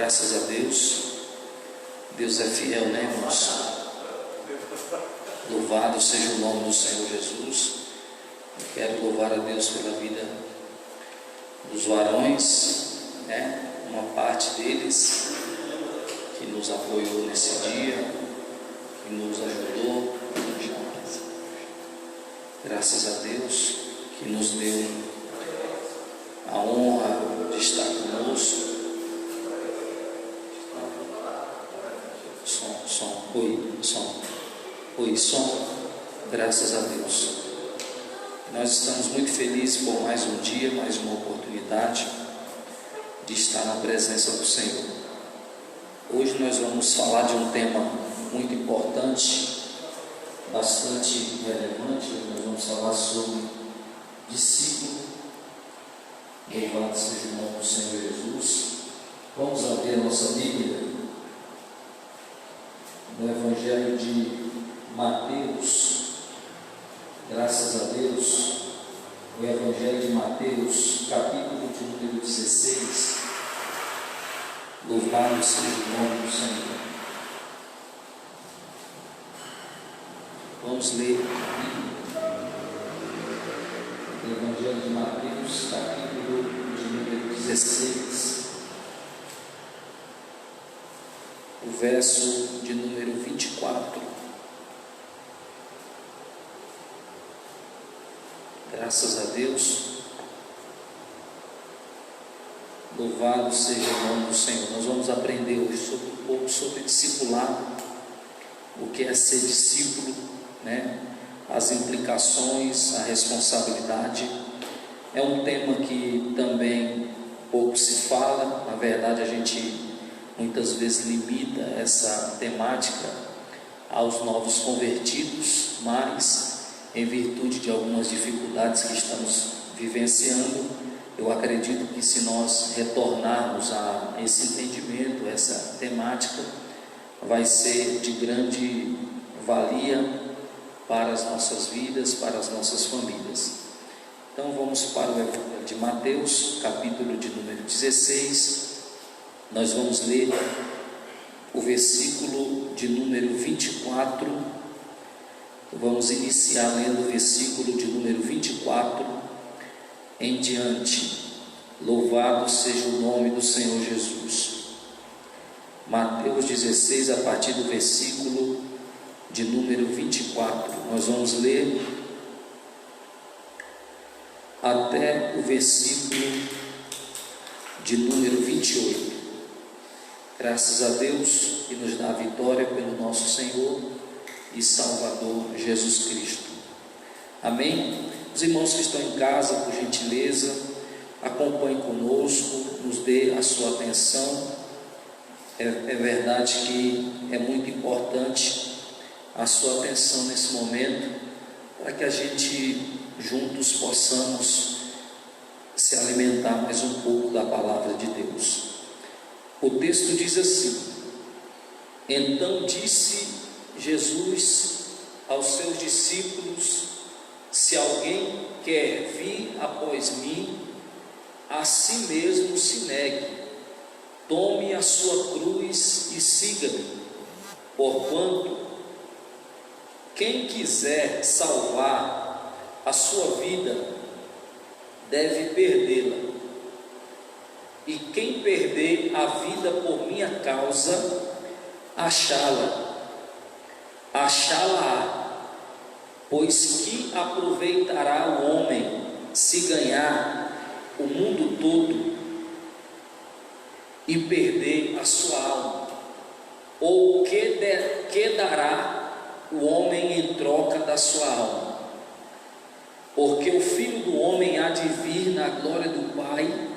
Graças a Deus. Deus é fiel, né, irmãos? Louvado seja o nome do Senhor Jesus. Eu quero louvar a Deus pela vida dos varões, né? Uma parte deles que nos apoiou nesse dia, que nos ajudou. Graças a Deus que nos deu a honra de estar conosco. Som. Graças a Deus. Nós estamos muito felizes por mais um dia, mais uma oportunidade de estar na presença do Senhor. Hoje nós vamos falar de um tema muito importante, bastante relevante. Nós vamos falar sobre discípulo. Louvado seja o nome do Senhor Jesus. Vamos abrir a nossa Bíblia no Evangelho de Mateus. Graças a Deus. O Evangelho de Mateus, capítulo de número 16. Louvado seja o nome do Senhor. Vamos ler o Evangelho de Mateus, capítulo de número 16, o verso de número 24. Graças a Deus. Louvado seja o nome do Senhor. Nós vamos aprender hoje um pouco sobre discipulado, o que é ser discípulo, né? As implicações, a responsabilidade. É um tema que também pouco se fala. Na verdade, a gente muitas vezes limita essa temática aos novos convertidos, mas em virtude de algumas dificuldades que estamos vivenciando, eu acredito que se nós retornarmos a esse entendimento, essa temática, vai ser de grande valia para as nossas vidas, para as nossas famílias. Então vamos para o Evangelho de Mateus, capítulo de número 16. Nós vamos ler o versículo de número 24. Vamos iniciar lendo o versículo de número 24 em diante. Louvado seja o nome do Senhor Jesus. Mateus 16, a partir do versículo de número 24. Nós vamos ler até o versículo de número 28. Graças a Deus que nos dá a vitória pelo nosso Senhor e Salvador Jesus Cristo. Amém? Os irmãos que estão em casa, por gentileza, acompanhem conosco, nos dê a sua atenção. É verdade que é muito importante a sua atenção nesse momento, para que a gente juntos possamos se alimentar mais um pouco da palavra de Deus. O texto diz assim: então disse Jesus aos seus discípulos: se alguém quer vir após mim, a si mesmo se negue, tome a sua cruz e siga-me. Porquanto quem quiser salvar a sua vida deve perdê-la, e quem perder a vida por minha causa, achá-la, pois que aproveitará o homem se ganhar o mundo todo e perder a sua alma? Ou que dará o homem em troca da sua alma? Porque o Filho do Homem há de vir na glória do Pai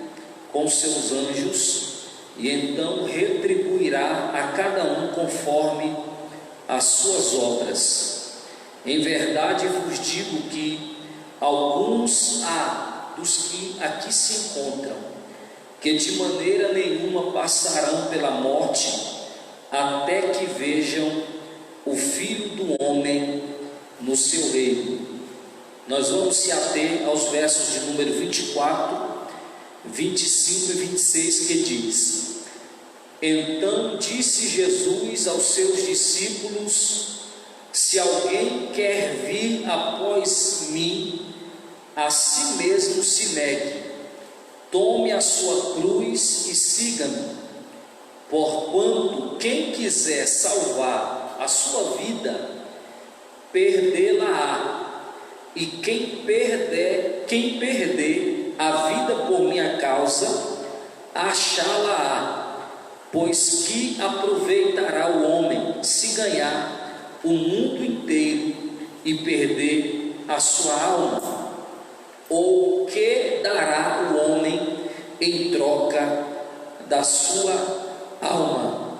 com seus anjos, e então retribuirá a cada um conforme as suas obras. Em verdade vos digo que alguns há dos que aqui se encontram, que de maneira nenhuma passarão pela morte, até que vejam o Filho do Homem no seu reino. Nós vamos se ater aos versos de número 24, 25 e 26, que diz: Então disse Jesus aos seus discípulos: se alguém quer vir após mim, a si mesmo se negue, tome a sua cruz e siga-me. Porquanto quem quiser salvar a sua vida, perdê-la-á, e quem perder a vida por minha causa, achá-la-á. Pois que aproveitará o homem se ganhar o mundo inteiro e perder a sua alma? Ou que dará o homem em troca da sua alma?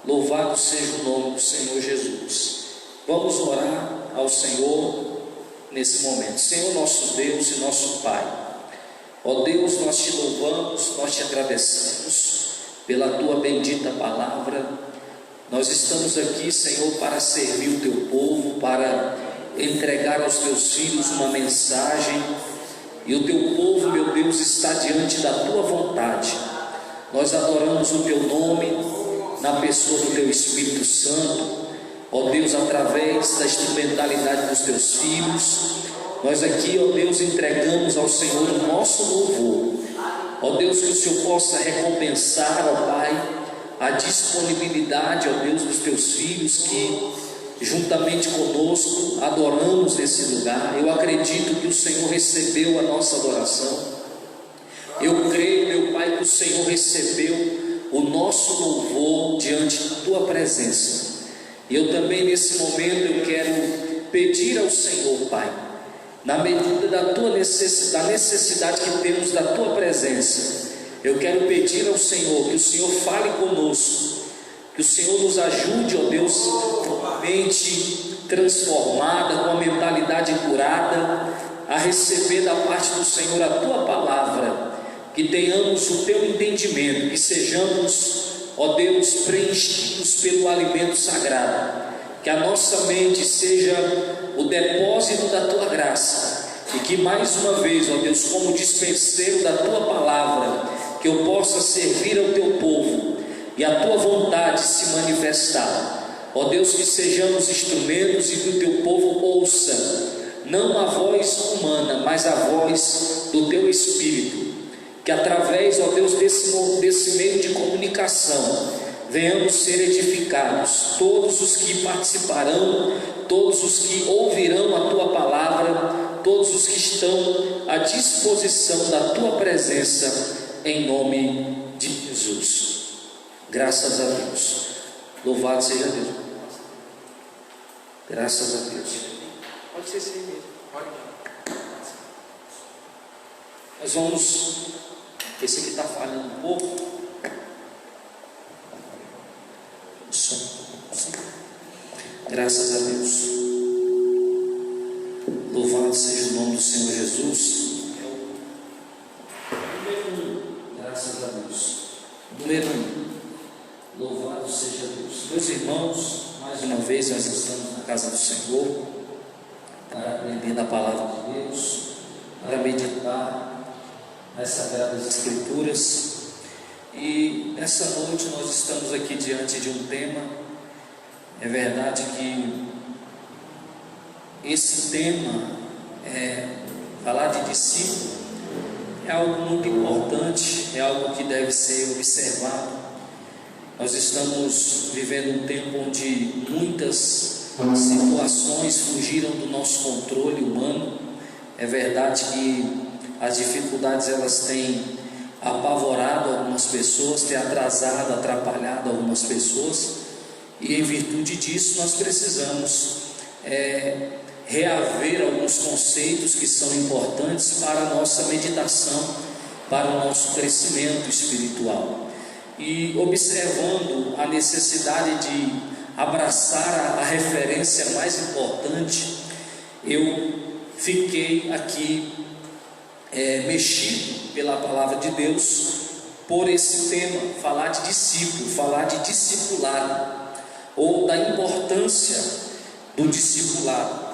Louvado seja o nome do Senhor Jesus. Vamos orar ao Senhor nesse momento. Senhor nosso Deus e nosso Pai, ó Deus, nós te louvamos, nós te agradecemos pela tua bendita palavra. Nós estamos aqui, Senhor, para servir o teu povo, para entregar aos teus filhos uma mensagem, e o teu povo, meu Deus, está diante da tua vontade. Nós adoramos o teu nome na pessoa do teu Espírito Santo, ó Deus, através da instrumentalidade dos teus filhos. Nós aqui, ó Deus, entregamos ao Senhor o nosso louvor. Ó Deus, que o Senhor possa recompensar, ó Pai, a disponibilidade, ó Deus, dos teus filhos que juntamente conosco adoramos nesse lugar. Eu acredito que o Senhor recebeu a nossa adoração. Eu creio, meu Pai, que o Senhor recebeu o nosso louvor diante da tua presença. E eu também nesse momento eu quero pedir ao Senhor, Pai, na medida da tua necessidade, da necessidade que temos da tua presença, eu quero pedir ao Senhor que o Senhor fale conosco, que o Senhor nos ajude, ó Deus, com a mente transformada, com a mentalidade curada, a receber da parte do Senhor a tua palavra, que tenhamos o teu entendimento, que sejamos, ó Deus, preenchidos pelo alimento sagrado, que a nossa mente seja o depósito da tua graça, e que mais uma vez, ó Deus, como dispenseiro da tua palavra, que eu possa servir ao teu povo e a tua vontade se manifestar. Ó Deus, que sejamos instrumentos e que o teu povo ouça não a voz humana, mas a voz do teu Espírito, que através, ó Deus, desse meio de comunicação venhamos ser edificados, todos os que participarão, todos os que ouvirão a tua palavra, todos os que estão à disposição da tua presença, em nome de Jesus. Graças a Deus. Louvado seja Deus. Graças a Deus. Pode ser assim mesmo. Nós vamos. Esse aqui está falhando um pouco. Graças a Deus. Louvado seja o nome do Senhor Jesus. Graças a Deus. Número 1. Louvado seja Deus. Meus irmãos, mais uma vez nós estamos na casa do Senhor para aprender a palavra de Deus, para meditar nas Sagradas Escrituras. E nessa noite nós estamos aqui diante de um tema. É verdade que esse tema, falar de discípulo, é algo muito importante, é algo que deve ser observado. Nós estamos vivendo um tempo onde muitas situações fugiram do nosso controle humano. É verdade que as dificuldades elas têm apavorado algumas pessoas, têm atrasado, atrapalhado algumas pessoas, e em virtude disso nós precisamos reaver alguns conceitos que são importantes para a nossa meditação, para o nosso crescimento espiritual. E observando a necessidade de abraçar a referência mais importante, eu fiquei aqui mexido pela palavra de Deus por esse tema, falar de discípulo, falar de discipulado, ou da importância do discipulado.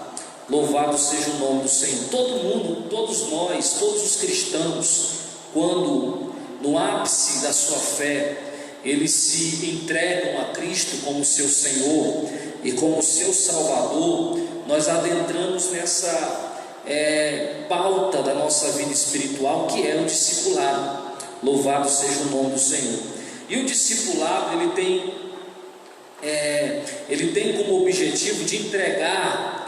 Louvado seja o nome do Senhor. Todo mundo, todos nós, todos os cristãos, quando no ápice da sua fé, eles se entregam a Cristo como seu Senhor e como seu Salvador, nós adentramos nessa pauta da nossa vida espiritual, que é o discipulado. Louvado seja o nome do Senhor. E o discipulado, ele tem como objetivo de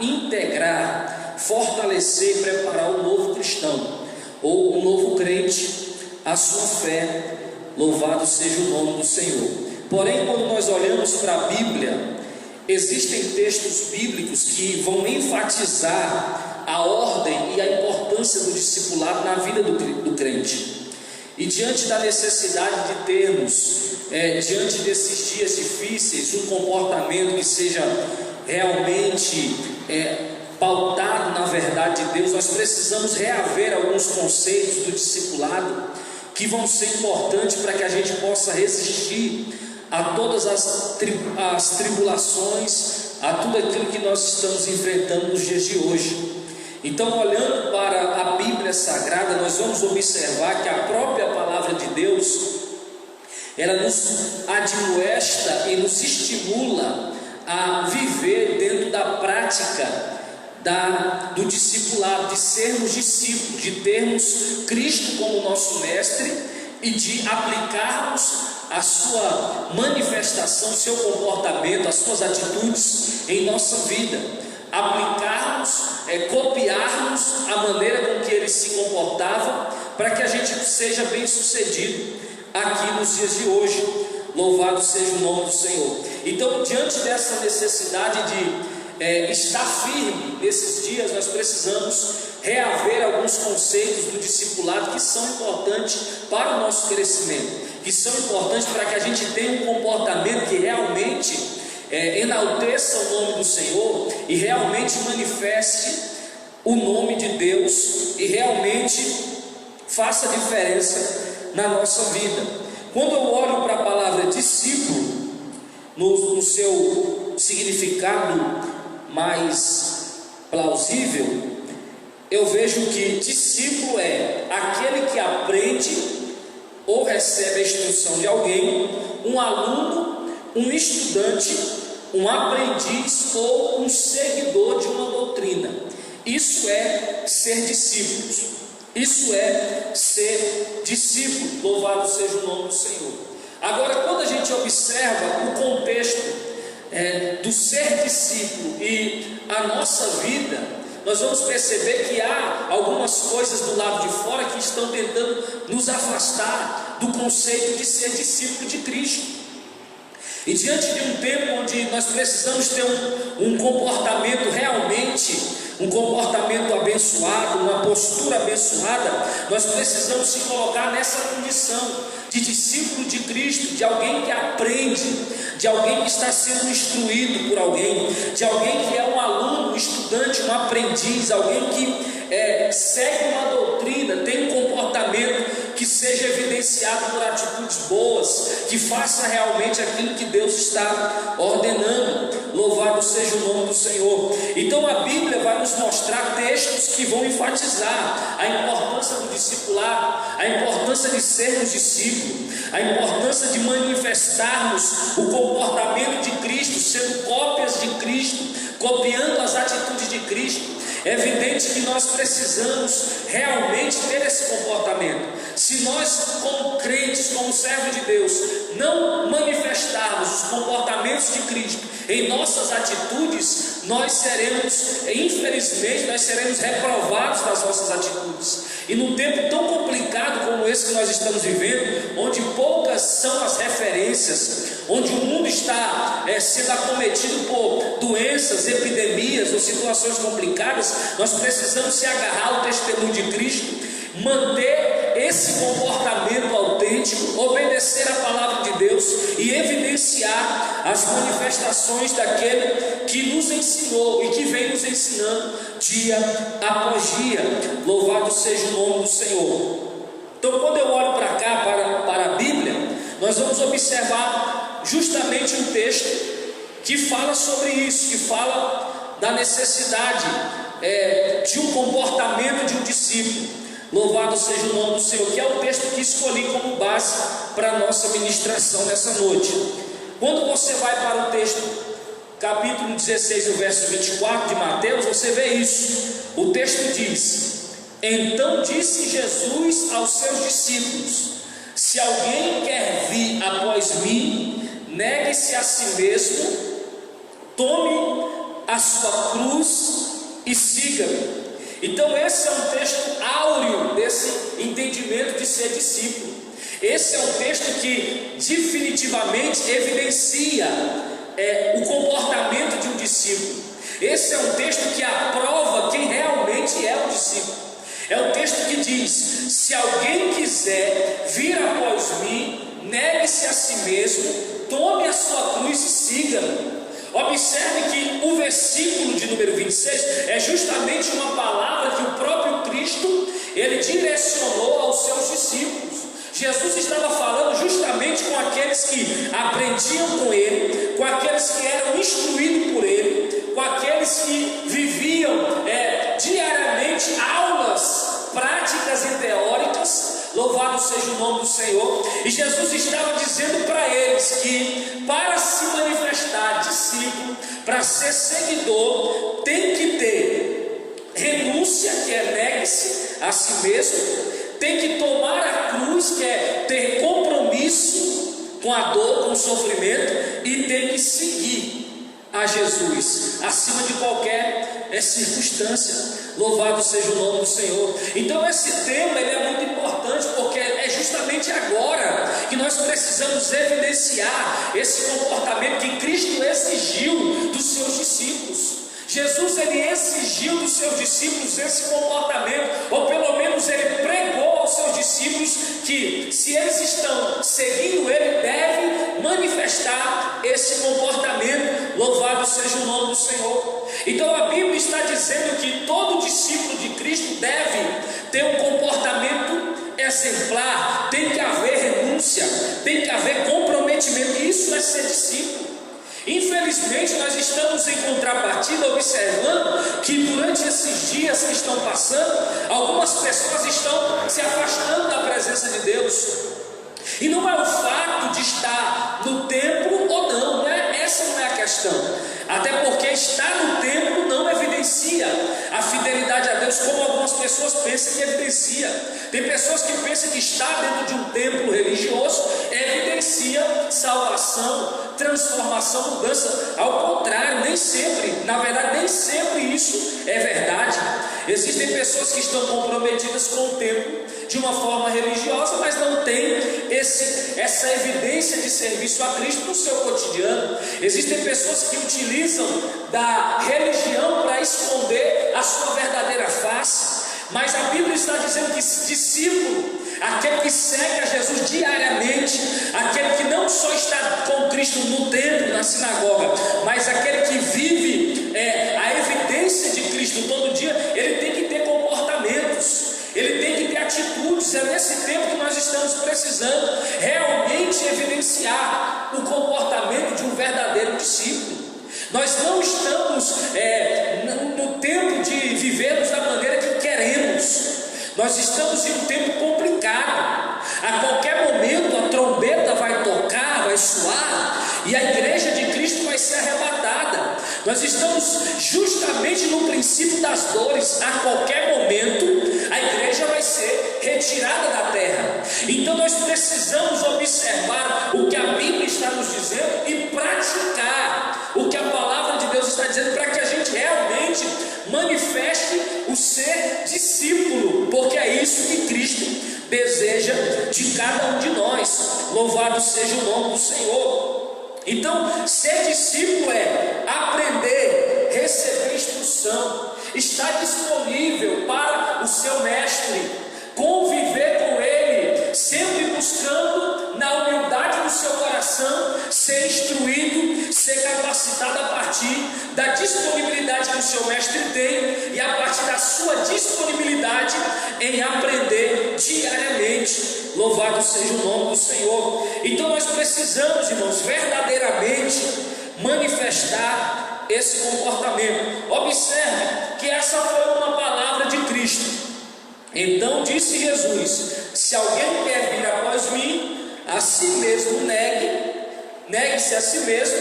integrar, fortalecer, preparar o novo cristão ou o novo crente à sua fé. Louvado seja o nome do Senhor. Porém, quando nós olhamos para a Bíblia, existem textos bíblicos que vão enfatizar a ordem e a importância do discipulado na vida do crente. E diante da necessidade de termos, diante desses dias difíceis, um comportamento que seja realmente pautado na verdade de Deus, nós precisamos reaver alguns conceitos do discipulado que vão ser importantes para que a gente possa resistir a todas as tribulações, a tudo aquilo que nós estamos enfrentando nos dias de hoje. Então, olhando para a Bíblia Sagrada, nós vamos observar que a própria palavra de Deus, ela nos admoesta e nos estimula a viver dentro da prática do discipulado, de sermos discípulos, de termos Cristo como nosso mestre e de aplicarmos a sua manifestação, seu comportamento, as suas atitudes em nossa vida, aplicarmos, copiarmos a maneira com que ele se comportava, para que a gente seja bem sucedido aqui nos dias de hoje. Louvado seja o nome do Senhor. Então, diante dessa necessidade de estar firme nesses dias, nós precisamos reaver alguns conceitos do discipulado que são importantes para o nosso crescimento, que são importantes para que a gente tenha um comportamento que realmente enalteça o nome do Senhor e realmente manifeste o nome de Deus e realmente faça diferença na nossa vida. Quando eu olho para a palavra discípulo, no seu significado mais plausível, eu vejo que discípulo é aquele que aprende ou recebe a instrução de alguém, um aluno, um estudante, um aprendiz ou um seguidor de uma doutrina. Isso é ser discípulos. Isso é ser discípulo. Louvado seja o nome do Senhor. Agora, quando a gente observa o contexto do ser discípulo e a nossa vida, nós vamos perceber que há algumas coisas do lado de fora que estão tentando nos afastar do conceito de ser discípulo de Cristo. E diante de um tempo onde nós precisamos ter um comportamento realmente, um comportamento abençoado, uma postura abençoada, nós precisamos se colocar nessa condição de discípulo de Cristo, de alguém que aprende, de alguém que está sendo instruído por alguém, de alguém que é um aluno, um estudante, um aprendiz, alguém que segue uma doutrina, tem um comportamento que seja evidenciado por atitudes boas, que faça realmente aquilo que Deus está ordenando. Louvado seja o nome do Senhor. Então a Bíblia vai nos mostrar textos que vão enfatizar a importância do discipulado, a importância de sermos discípulos, a importância de manifestarmos o comportamento de Cristo, sendo cópias de Cristo, copiando as atitudes de Cristo. É evidente que nós precisamos realmente ter esse comportamento. Se nós, como crentes, como servos de Deus, não manifestarmos os comportamentos de Cristo em nossas atitudes, nós seremos, infelizmente, nós seremos reprovados das nossas atitudes. E num tempo tão complicado como esse que nós estamos vivendo, onde poucas são as referências, onde o mundo está sendo acometido por doenças, epidemias ou situações complicadas, nós precisamos se agarrar ao testemunho de Cristo, manter esse comportamento autêntico, obedecer a palavra de Deus e evidenciar as manifestações daquele que nos ensinou e que vem nos ensinando dia após dia. Louvado seja o nome do Senhor. Então, quando eu olho para cá, para a Bíblia, nós vamos observar justamente um texto que fala sobre isso, que fala da necessidade de um comportamento de um discípulo. Louvado seja o nome do Senhor, que é o texto que escolhi como base para a nossa ministração nessa noite. Quando você vai para o texto, capítulo 16, o verso 24 de Mateus, você vê isso. O texto diz: então disse Jesus aos seus discípulos: se alguém quer vir após mim, negue-se a si mesmo, tome a sua cruz e siga-me. Então esse é um texto áureo desse entendimento de ser discípulo. Esse é um texto que definitivamente evidencia o comportamento de um discípulo. Esse é um texto que aprova quem realmente é um discípulo. É um texto que diz: se alguém quiser vir após mim, negue-se a si mesmo, tome a sua cruz e siga-me. Observe que o versículo de número 26 é justamente uma palavra que o próprio Cristo ele direcionou aos seus discípulos. Jesus estava falando justamente com aqueles que aprendiam com ele, com aqueles que eram instruídos por ele, com aqueles que viviam diariamente aulas práticas e teóricas. Louvado seja o nome do Senhor. E Jesus estava dizendo para eles que para se manifestar discípulo, para ser seguidor, tem que ter renúncia, que é negue-se a si mesmo, tem que tomar a cruz, que é ter compromisso com a dor, com o sofrimento, e tem que seguir a Jesus acima de qualquer circunstância. Louvado seja o nome do Senhor. Então esse tema ele é muito importante, porque é justamente agora que nós precisamos evidenciar esse comportamento que Cristo exigiu dos seus discípulos. Jesus ele exigiu dos seus discípulos esse comportamento, ou pelo menos ele pregou aos seus discípulos que se eles estão seguindo ele, devem manifestar esse comportamento. Louvado seja o nome do Senhor. Então a Bíblia está dizendo que todo discípulo de Cristo deve ter um comportamento exemplar, tem que haver renúncia, tem que haver comprometimento. Isso é ser discípulo. Infelizmente nós estamos em contrapartida observando que durante esses dias que estão passando, algumas pessoas estão se afastando da presença de Deus. E não é o fato de estar no templo ou não, essa não é a questão. Até porque estar no templo não evidencia a fidelidade a Deus, como algumas pessoas pensam que evidencia. Tem pessoas que pensam que estar dentro de um templo religioso evidencia salvação, transformação, mudança. Ao contrário, nem sempre, na verdade, nem sempre isso é verdade. Existem pessoas que estão comprometidas com o templo de uma forma religiosa, mas não tem essa evidência de serviço a Cristo no seu cotidiano. Existem pessoas que utilizam da religião para esconder a sua verdadeira face. Mas a Bíblia está dizendo que esse discípulo, aquele que segue a Jesus diariamente, aquele que não só está com Cristo no templo, na sinagoga, mas aquele que vive a evidência de Cristo todo dia, ele tem que ter comportamentos, ele tem que ter atitudes. É nesse tempo que nós estamos precisando realmente evidenciar o comportamento de um verdadeiro discípulo. Nós não estamos no tempo de vivermos da maneira que queremos. Nós estamos em um tempo complicado. A qualquer momento a trombeta vai tocar, vai soar, e a igreja de Cristo vai ser arrebatada. Nós estamos justamente no princípio das dores. A qualquer momento a igreja vai ser retirada da terra. Então nós precisamos observar o que a Bíblia está nos dizendo e praticar o que a palavra de Deus está dizendo, para que a gente realmente manifeste o ser discípulo, porque é isso que Cristo deseja de cada um de nós. Louvado seja o nome do Senhor. Então, ser discípulo é aprender, receber instrução, estar disponível para o seu mestre, conviver com ele, sempre buscando na humildade do seu coração ser instruído, ser capacitado a partir da disponibilidade que o seu mestre tem e a partir da sua disponibilidade em aprender diariamente. Louvado seja o nome do Senhor. Então nós precisamos, irmãos, verdadeiramente manifestar esse comportamento. Observe que essa foi uma palavra de Cristo. Então disse Jesus: se alguém quer vir após mim, a si mesmo negue-se a si mesmo,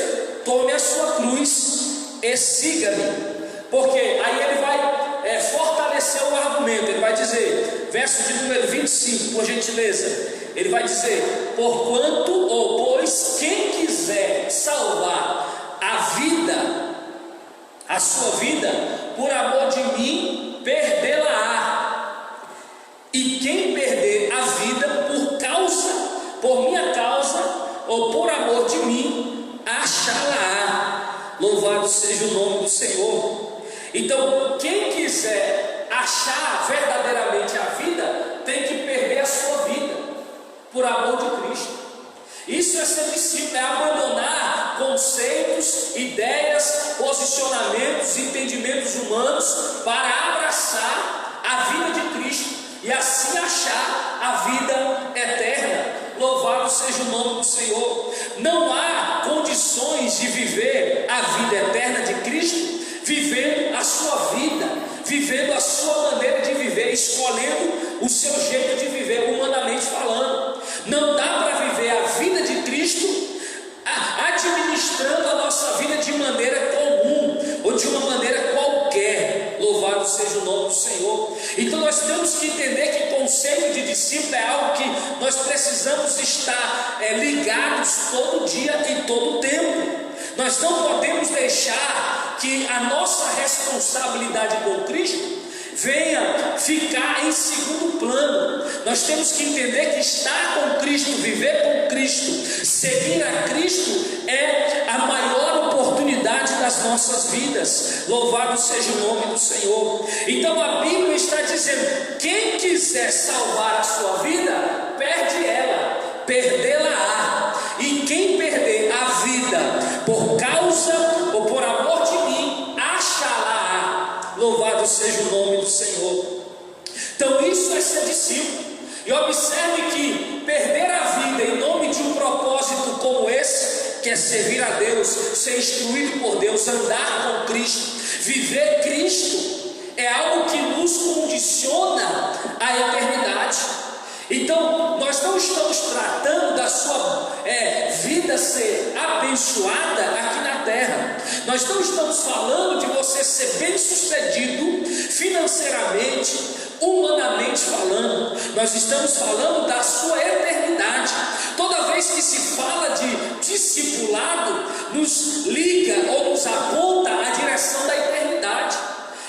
tome a sua cruz e siga-me. Porque aí ele vai fortalecer o argumento. Ele vai dizer, verso de número 25, por gentileza, ele vai dizer: porquanto, ou pois, quem quiser salvar a sua vida, por amor de mim, perdê-la-á. E quem perder a vida por minha causa, ou por amor de mim, achá-la-á. Louvado seja o nome do Senhor. Então, quem quiser achar verdadeiramente a vida, tem que perder a sua vida, por amor de Cristo. Isso é ser discípulo, é abandonar conceitos, ideias, posicionamentos, entendimentos humanos, para abraçar a vida de Cristo e assim achar a vida eterna. Louvado seja o nome do Senhor. Não há condições de viver a vida eterna de Cristo vivendo a sua vida, vivendo a sua maneira de viver, escolhendo o seu jeito de viver, humanamente falando. Não dá para viver a vida de Cristo administrando a nossa vida de maneira comum ou de uma maneira qualquer. Louvado seja o nome do Senhor. Então nós temos que entender que o conceito de discípulo é algo que nós precisamos estar ligados todo dia e todo tempo. Nós não podemos deixar que a nossa responsabilidade com Cristo venha ficar em segundo plano. Nós temos que entender que estar com Cristo, viver com Cristo, seguir a Cristo é a maior oportunidade das nossas vidas. Louvado seja o nome do Senhor. Então a Bíblia está dizendo: quem quiser salvar a sua vida, perde ela, perdê-la-á. E quem perder a vida por causa ou por amor de mim, achá-la-á. Louvado seja o nome do Senhor. Então isso é ser discípulo. E observe que perder a vida em nome de um propósito como esse, que é servir a Deus, ser instruído por Deus, andar com Cristo, viver Cristo, é algo que nos condiciona à eternidade. Então nós não estamos tratando da sua vida ser abençoada aqui na terra. Nós não estamos falando de você ser bem sucedido financeiramente, humanamente falando. Nós estamos falando da sua eternidade. Toda vez que se fala de discipulado, nos liga ou nos aponta a direção da eternidade.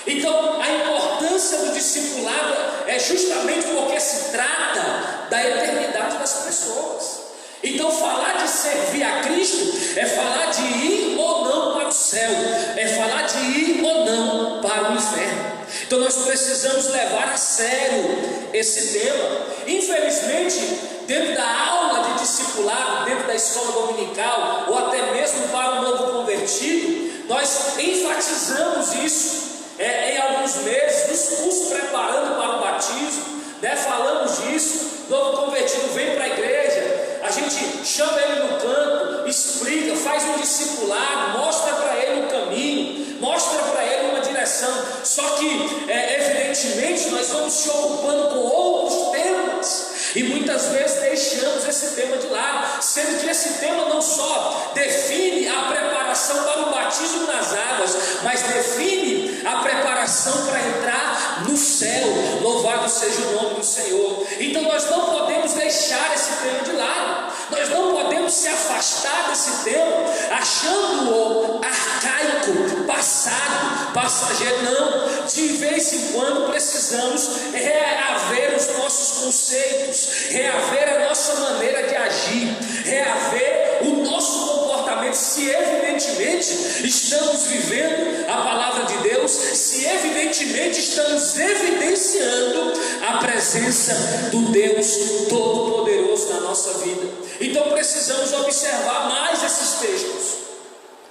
Então a importância do discipulado é justamente porque se trata da eternidade das pessoas. Então falar de servir a Cristo é falar de ir ou não para o céu, é falar de ir ou não para o inferno. Então nós precisamos levar a sério esse tema. Infelizmente, dentro da aula de discipulado, dentro da escola dominical, ou até mesmo para o novo convertido, nós enfatizamos isso em alguns meses, nos preparando para o batismo, falamos disso. Novo convertido vem para a igreja, a gente chama ele no canto, explica, faz um discipulado, mostra para ele um caminho, mostra para ele uma direção. Só que evidentemente nós vamos se ocupando com outros temas e muitas vezes deixamos esse tema de lado, sendo que esse tema não só define a preparação para o batismo nas águas, mas define a preparação para entrar no céu. Louvado seja o nome do Senhor. Então nós não podemos deixar esse tema de lado, nós não podemos se afastar desse tema achando-o arcaico, passado, passageiro. Não, de vez em quando precisamos reaver os nossos conceitos, reaver a nossa maneira de agir, reaver o nosso comportamento, se evidentemente estamos vivendo a palavra de Deus, se evidentemente estamos evidenciando a presença do Deus Todo-Poderoso na nossa vida. Então precisamos observar mais esses textos,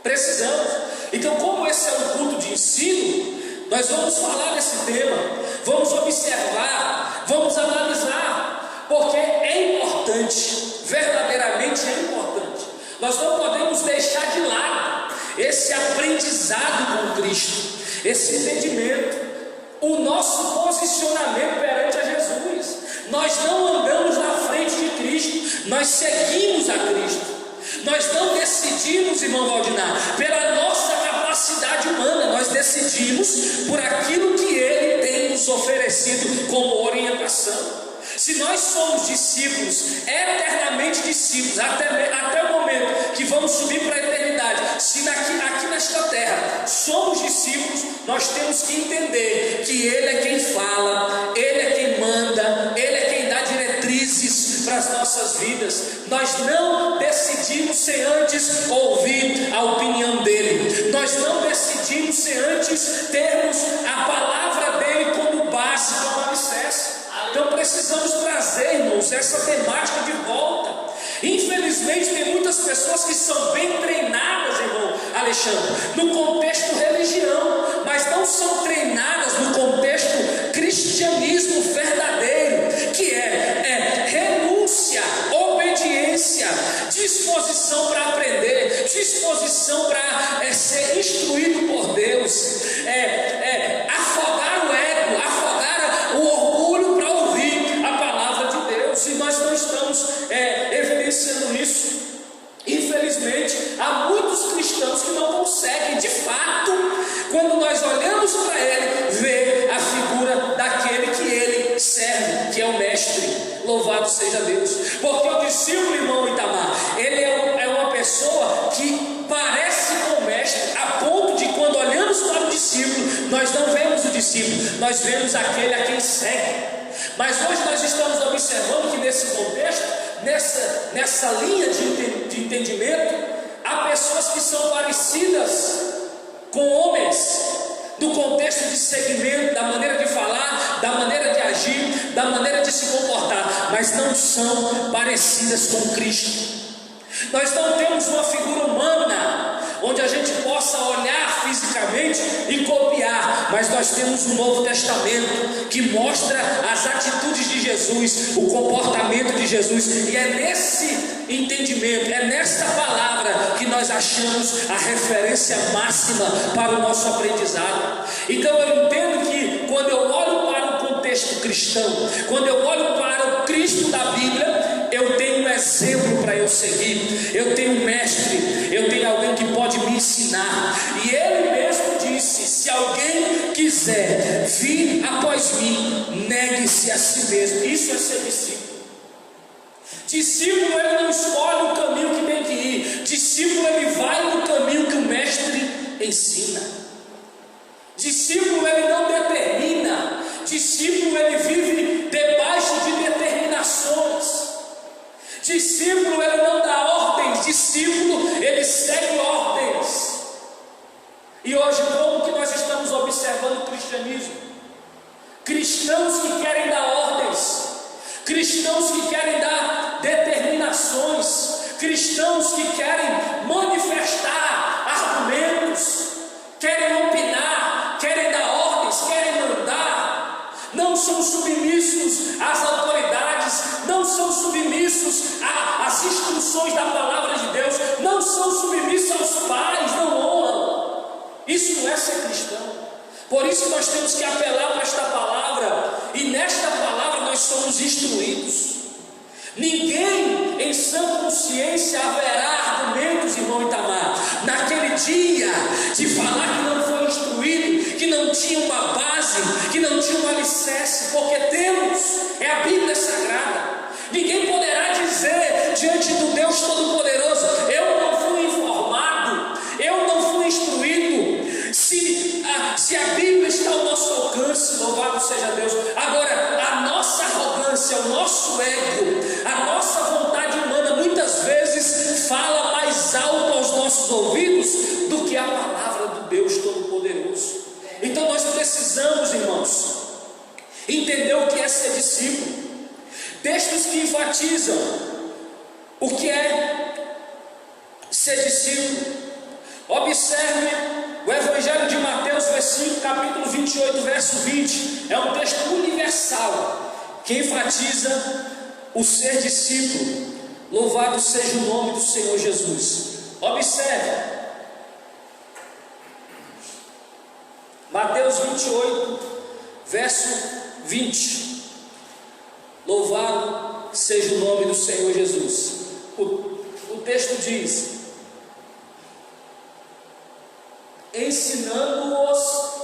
precisamos. Então, como esse é um culto de ensino, nós vamos falar desse tema, vamos observar, vamos analisar, porque é importante, verdadeiramente é importante. Nós não podemos deixar de lado esse aprendizado com Cristo, esse entendimento. o nosso posicionamento perante a Jesus. Nós não andamos na frente de Cristo, nós seguimos a Cristo. Nós não decidimos, irmão Valdinar, pela nossa capacidade humana, nós decidimos por aquilo que Ele tem nos oferecido como orientação. Se nós somos discípulos, eternamente discípulos, até o momento que vamos subir para a eternidade, se aqui nesta terra somos discípulos, nós temos que entender que Ele é quem fala, Ele é quem manda, Ele é quem dá diretrizes para as nossas vidas. Nós não decidimos sem antes ouvir a opinião dEle. Nós não decidimos sem antes termos a palavra dEle como base, como alicerce. Então precisamos trazer, irmãos, essa temática de volta. Infelizmente tem muitas pessoas que são bem treinadas, irmão Alexandre, no contexto religião, mas não são treinadas no contexto cristianismo verdadeiro, que é renúncia, obediência, disposição para aprender, disposição para ser instruído por Deus, afogar o ego, afogar o orgulho para ouvir a palavra de Deus. E nós não estamos evidenciando isso. Infelizmente, há muitos cristãos que não conseguem, de fato, quando nós olhamos para Ele, ver a figura daquele que Ele serve, que é o Mestre. Louvado seja Deus. Porque o discípulo, irmão Itamar, ele é uma pessoa que parece com o Mestre, a ponto de quando olhamos para o discípulo, nós não vemos o discípulo, nós vemos aquele a quem segue. Mas hoje nós estamos observando que nesse contexto, nessa linha de entendimento, há pessoas que são parecidas com homens, do contexto de segmento, da maneira de falar, da maneira de agir, da maneira de se comportar, mas não são parecidas com Cristo. Nós não temos uma figura humana onde a gente possa olhar fisicamente e copiar, mas nós temos um Novo Testamento que mostra as atitudes de Jesus, o comportamento de Jesus, e é nesse entendimento, é nesta palavra que nós achamos a referência máxima para o nosso aprendizado. Então eu entendo que quando eu olho para o contexto cristão, quando eu olho para o Cristo da Bíblia, eu tenho um exemplo para eu seguir, eu tenho um mestre, eu tenho alguém que pode me ensinar, e Ele mesmo disse: se alguém quiser vir após mim, negue-se a si mesmo. Isso é ser discípulo. Discípulo, ele não escolhe o caminho que tem que ir. Discípulo, ele vai no caminho que o mestre ensina. Discípulo, ele não determina. Discípulo, ele vive debaixo de determinações. Discípulo, ele não dá ordens. Discípulo, ele segue ordens. E hoje, como que nós estamos observando o cristianismo? Cristãos que querem dar ordens, cristãos que querem dar determinações, cristãos que querem manifestar argumentos, querem opinar, querem dar ordens, querem mandar, não são submissos às autoridades, não são submissos às instruções da palavra de Deus, não são submissos aos pais, não honram. Isso não é ser cristão. Por isso nós temos que apelar para esta palavra, e nesta palavra nós somos instruídos. Ninguém em sã consciência haverá argumentos, irmão Itamar, naquele dia, de falar que não foi instruído, que não tinha uma base, que não tinha um alicerce, porque temos, é a Bíblia Sagrada. Ninguém poderá dizer diante do Deus Todo-Poderoso: eu não fui informado, eu não fui instruído. Se a Bíblia está ao nosso alcance, louvado seja Deus. Agora, a nossa arrogância, o nosso ego, a nossa vontade humana, muitas vezes fala mais alto aos nossos ouvidos do que a palavra do Deus Todo-Poderoso. Então nós precisamos, irmãos, entender o que é ser discípulo. Textos que enfatizam o que é ser discípulo. Observe o Evangelho de Mateus, capítulo 28, verso 20. É um texto universal que enfatiza o ser discípulo. Louvado seja o nome do Senhor Jesus. Observe Mateus 28, verso 20. Louvado seja o nome do Senhor Jesus. O texto diz: ensinando-os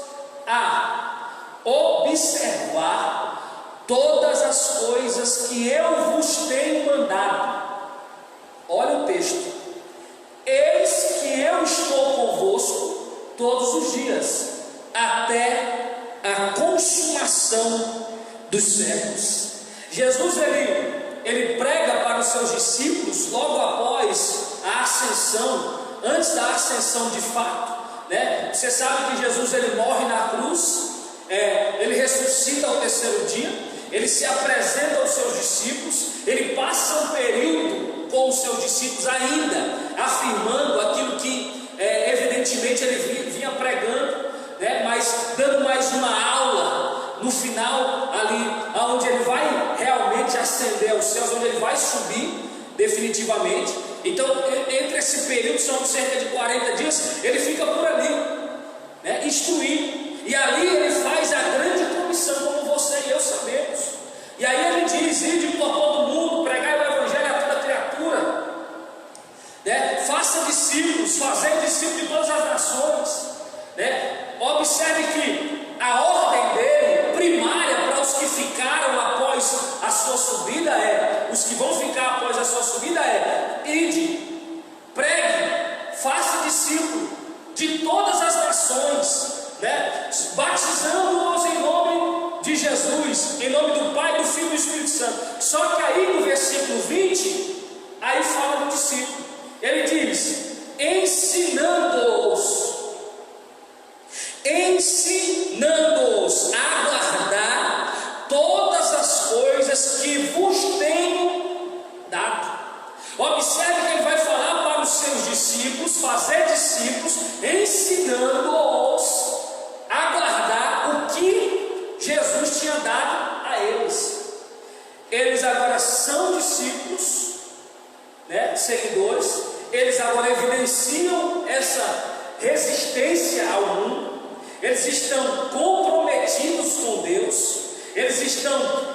a observar todas as coisas que eu vos tenho mandado. Olha o texto: eis que eu estou convosco todos os dias, até a consumação dos séculos. Jesus ele prega para os seus discípulos logo após a ascensão, antes da ascensão de fato, né? Você sabe que Jesus ele morre na cruz, ele ressuscita ao terceiro dia, ele se apresenta aos seus discípulos, ele passa um período com os seus discípulos ainda afirmando aquilo que evidentemente ele vinha pregando, né? Mas dando mais uma aula no final ali, onde ele vai realmente ascender aos céus, onde ele vai subir definitivamente. Então, entre esse período, são cerca de 40 dias, ele fica por ali, né, instruindo, e ali ele faz a grande comissão, como você e eu sabemos. E aí ele diz: ide por todo mundo, pregai o evangelho a toda criatura, né? Faça discípulos, fazer discípulos de todas as nações, né? Observe que a ordem dele, primária para os que ficaram após a sua subida, os que vão ficar após a sua subida ide, pregue, faça discípulo de todas as nações, né? Batizando-os em nome de Jesus, em nome do Pai, do Filho e do Espírito Santo. Só que aí no versículo 20, aí fala do discípulo, ele diz: ensinando-os a guardar todas as coisas que vos tenho dado. Observe que ele vai falar para os seus discípulos, fazer discípulos, ensinando-os a guardar o que Jesus tinha dado a eles. Eles agora são discípulos, né, seguidores. Eles agora evidenciam essa resistência ao mundo. Eles estão comprometidos com Deus, eles estão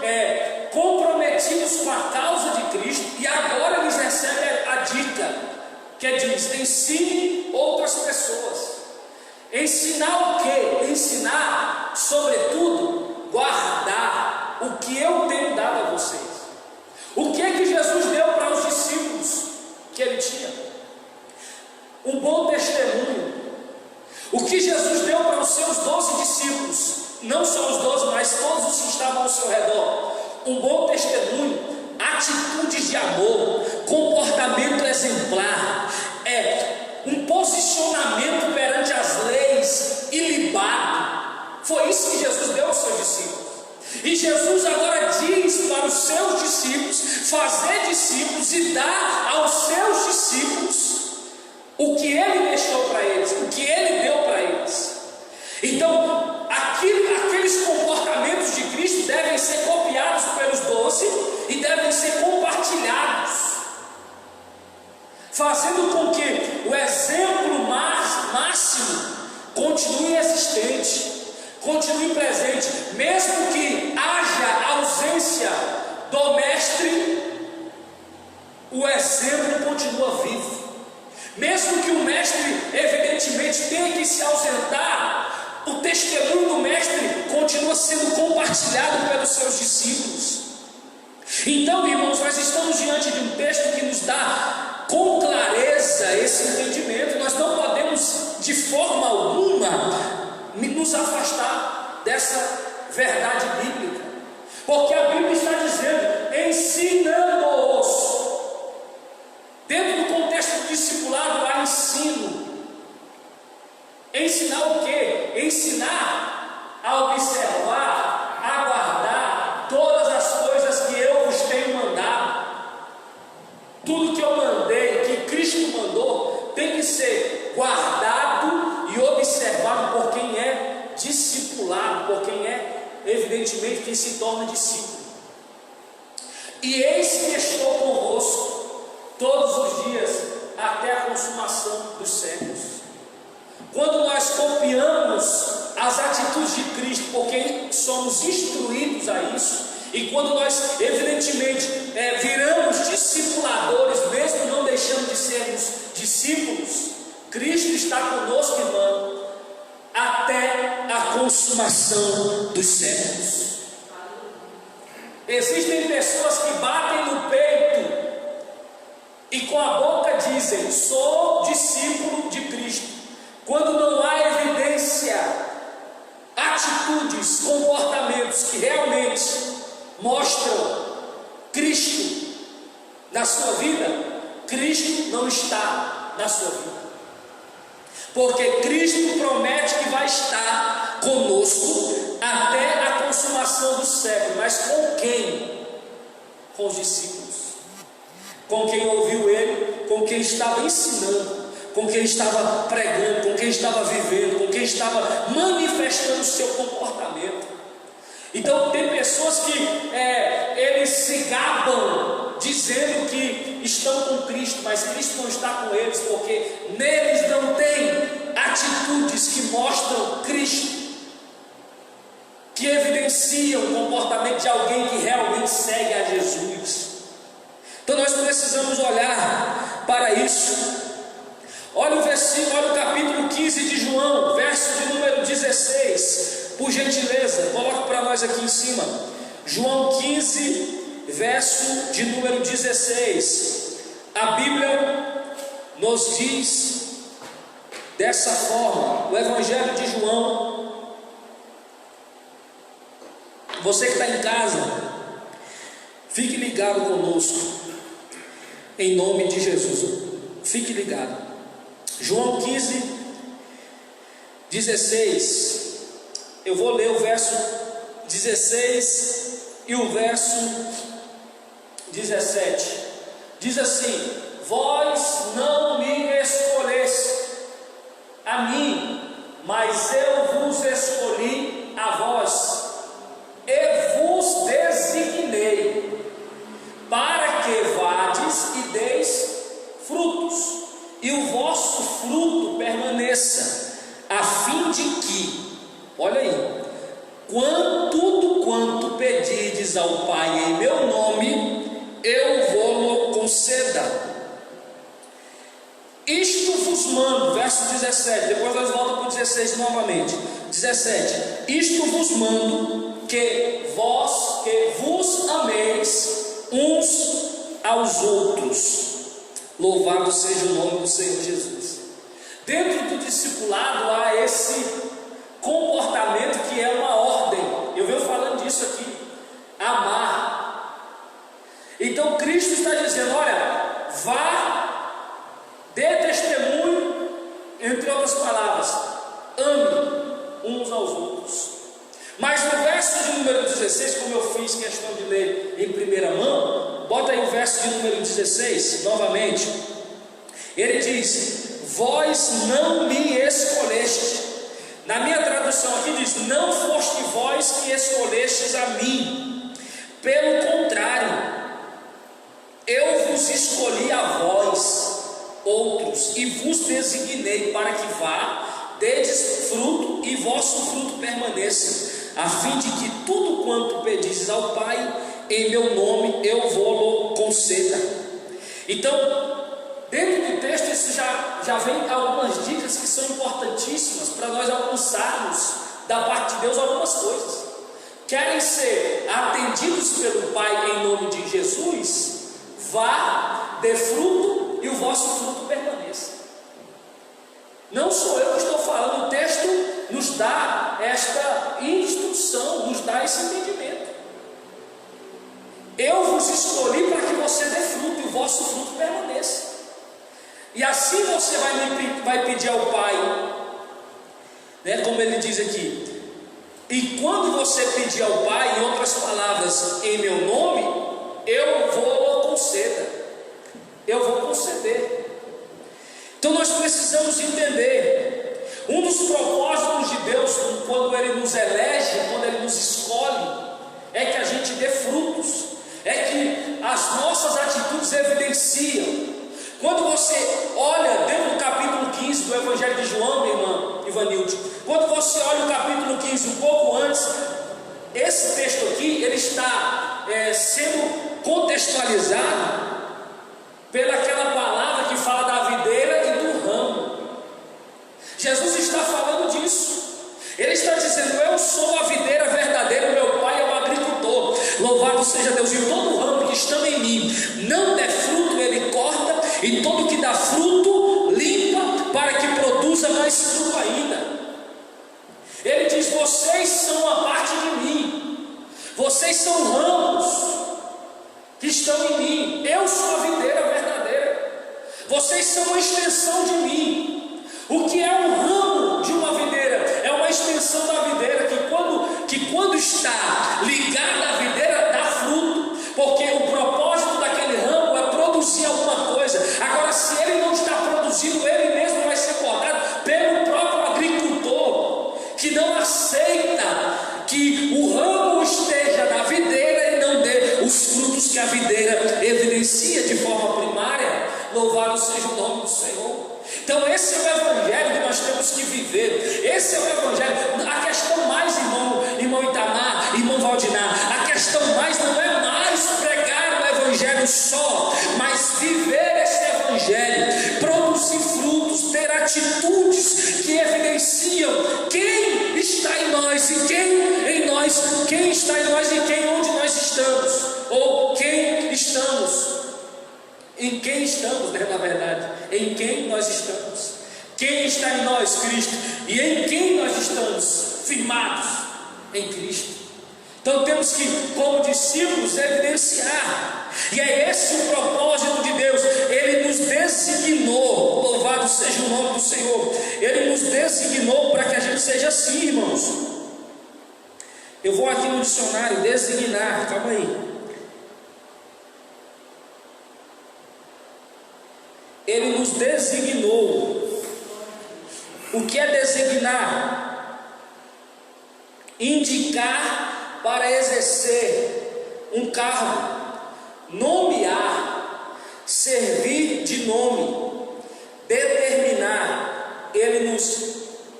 comprometidos com a causa de Cristo, e agora eles recebem a dica que diz: ensine outras pessoas. Ensinar o quê? Ensinar, sobretudo, guardar o que eu tenho dado a vocês. O que é que Jesus deu para os discípulos que ele tinha? Um bom testemunho. O que Jesus deu para os seus 12 discípulos, não só os 12, mas todos os que estavam ao seu redor? Um bom testemunho, atitudes de amor, comportamento exemplar, um posicionamento perante as leis ilibado. Foi isso que Jesus deu aos seus discípulos. E Jesus agora diz para os seus discípulos fazer discípulos e dar aos seus discípulos o que ele deixou para eles, o que ele deu para eles. Então, aqueles comportamentos de Cristo devem ser copiados pelos 12 e devem ser compartilhados, fazendo com que o exemplo máximo continue existente, continue presente, mesmo que haja ausência do mestre, o exemplo continua vivo. Mesmo que o mestre evidentemente tenha que se ausentar, o testemunho do mestre continua sendo compartilhado pelos seus discípulos. Então, irmãos, nós estamos diante de um texto que nos dá com clareza esse entendimento. Nós não podemos de forma alguma nos afastar dessa verdade bíblica, porque a Bíblia está dizendo: ensinando-os. Dentro do contexto do discipulado há ensino. Ensinar o quê? Ensinar a observar, a guardar todas as coisas que eu vos tenho mandado. Tudo que eu mandei, que Cristo mandou, tem que ser guardado e observado por quem é discipulado, por quem evidentemente, quem se torna discípulo. E eis que estou convosco todos os dias, até a consumação dos séculos. Quando nós copiamos as atitudes de Cristo, porque somos instruídos a isso, e quando nós evidentemente viramos discipuladores, mesmo não deixando de sermos discípulos, Cristo está conosco, irmão, até a consumação dos séculos. Existem pessoas que batem no peito e com a boca dizem: sou discípulo de Cristo, quando não há evidência, atitudes, comportamentos que realmente mostram Cristo na sua vida, Cristo não está na sua vida. Porque Cristo promete que vai estar conosco até a consumação do século. Mas com quem? Com os discípulos, com quem ouviu Ele, com quem estava ensinando, com quem estava pregando, com quem estava vivendo, com quem estava manifestando o seu comportamento. Então tem pessoas que eles se gabam dizendo que estão com Cristo, mas Cristo não está com eles, porque neles não tem atitudes que mostram Cristo, que evidenciam o comportamento de alguém que realmente segue a Jesus. Então nós precisamos olhar para isso. Olha o versículo, olha o capítulo 15 de João, verso de número 16, por gentileza, coloque para nós aqui em cima. João 15, verso de número 16. A Bíblia nos diz dessa forma, o Evangelho de João. Você que está em casa, fique ligado conosco, em nome de Jesus, fique ligado. João 15, 16, eu vou ler o verso 16 e o verso 17, diz assim: vós não me escolheste a mim, mas eu vos escolhi a vós, e vos designei, para que vades e deis frutos, e o vosso fruto permaneça, a fim de que, olha aí, tudo quanto pedirdes ao Pai em meu nome, eu vou-lo conceda. Isto vos mando, verso 17, depois nós voltamos para o 16 novamente. 17, isto vos mando, que vos ameis uns aos outros. Louvado seja o nome do Senhor Jesus. Dentro do discipulado há esse comportamento que é uma ordem. Eu venho falando disso aqui: amar. Então Cristo está dizendo: olha, vá, dê testemunho, entre outras palavras, ame uns aos outros. Mas no verso de número 16, como eu fiz questão de ler em primeira mão, bota aí o verso de número 16 novamente. Ele diz: vós não me escolheste. Na minha tradução aqui diz: não foste vós que escolhestes a mim, pelo contrário, eu vos escolhi a vós outros, e vos designei para que vá, dedes fruto, e vosso fruto permaneça, a fim de que tudo quanto pedizes ao Pai em meu nome, eu vou-lo conceda. Então, dentro do texto, isso já vem algumas dicas que são importantíssimas para nós alcançarmos da parte de Deus algumas coisas. Querem ser atendidos pelo Pai em nome de Jesus? Vá, dê fruto, e o vosso fruto permaneça. Não sou eu que estou falando, o texto nos dá esta instrução, nos dá esse entendimento. Eu vos escolhi para que você dê fruto e o vosso fruto permaneça. E assim você vai pedir ao Pai, né, como ele diz aqui. E quando você pedir ao Pai, em outras palavras, em meu nome, eu vou conceder. Eu vou conceder. Então nós precisamos entender, um dos propósitos de Deus, quando Ele nos elege, quando Ele nos escolhe, é que a gente dê frutos, é que as nossas atitudes evidenciam. Quando você olha dentro do capítulo 15 do Evangelho de João, meu irmão, Ivanildo. Quando você olha o capítulo 15, um pouco antes, esse texto aqui, ele está sendo contextualizado pelaquela palavra que fala da videira e do ramo. Jesus está falando disso. Ele está dizendo: eu sou a videira verdadeira, meu pai é o agricultor. Louvado seja Deus. E todo ramo que estando em mim não der fruto, ele corta, e todo que dá fruto, limpa, para que produza mais fruto ainda. Ele diz: vocês são a parte de mim, vocês são ramos que estão em mim, eu sou a videira verdadeira, vocês são uma extensão de mim. O que é um ramo de uma videira? É uma extensão da videira que quando está ligada à videira dá fruto, porque o propósito daquele ramo é produzir alguma coisa. Agora, se ele não está produzindo, ele mesmo vai ser cortado pelo próprio agricultor, que não aceita que o ramo esteja na videira e não dê os frutos que a videira evidencia de forma primária. Louvado seja o nome do Senhor. Então esse é o evangelho que nós temos que viver. Esse é o evangelho. A questão mais, irmão Itamar, irmão Valdinar, a questão mais não é mais pregar o evangelho só, mas viver esse evangelho, produzir frutos, ter atitudes que evidenciam quem está em nós e quem em nós, quem está em nós e quem onde nós estamos, ou quem estamos. Em quem estamos, na verdade, em quem nós estamos. Quem está em nós? Cristo. E em quem nós estamos? Firmados em Cristo. Então temos que, como discípulos, evidenciar. E é esse o propósito de Deus. Ele nos designou, louvado seja o nome do Senhor. Ele nos designou para que a gente seja assim, irmãos. Eu vou aqui no dicionário, designar, calma aí. Ele nos designou. O que é designar? Indicar para exercer um cargo, nomear, servir de nome, determinar. Ele nos,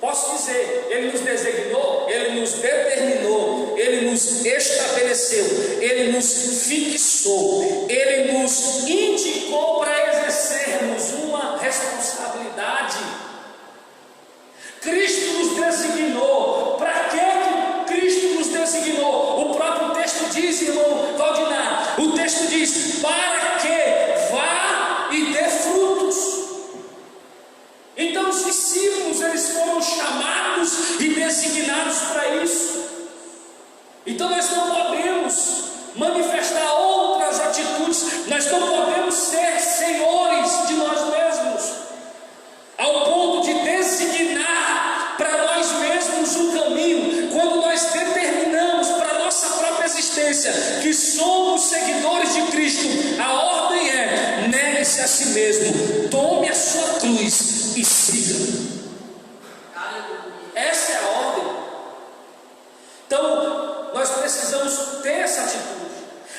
posso dizer, ele nos designou, ele nos determinou, ele nos estabeleceu, ele nos fixou, ele nos indicou para exercermos uma responsabilidade. Cristo nos designou. Para que Cristo nos designou? O próprio texto diz, irmão Valdinar, o texto diz: para que vá e dê frutos. Então os discípulos, eles foram chamados e designados para isso. Então nós não podemos manifestar outras atitudes, nós não podemos ser senhores de nós mesmos, ao ponto de designar para nós mesmos o caminho. Quando nós determinamos para a nossa própria existência que somos seguidores de Cristo, a ordem é: negue-se a si mesmo, tome a sua cruz e siga. Essa é a ordem. Então nós precisamos ter essa atitude.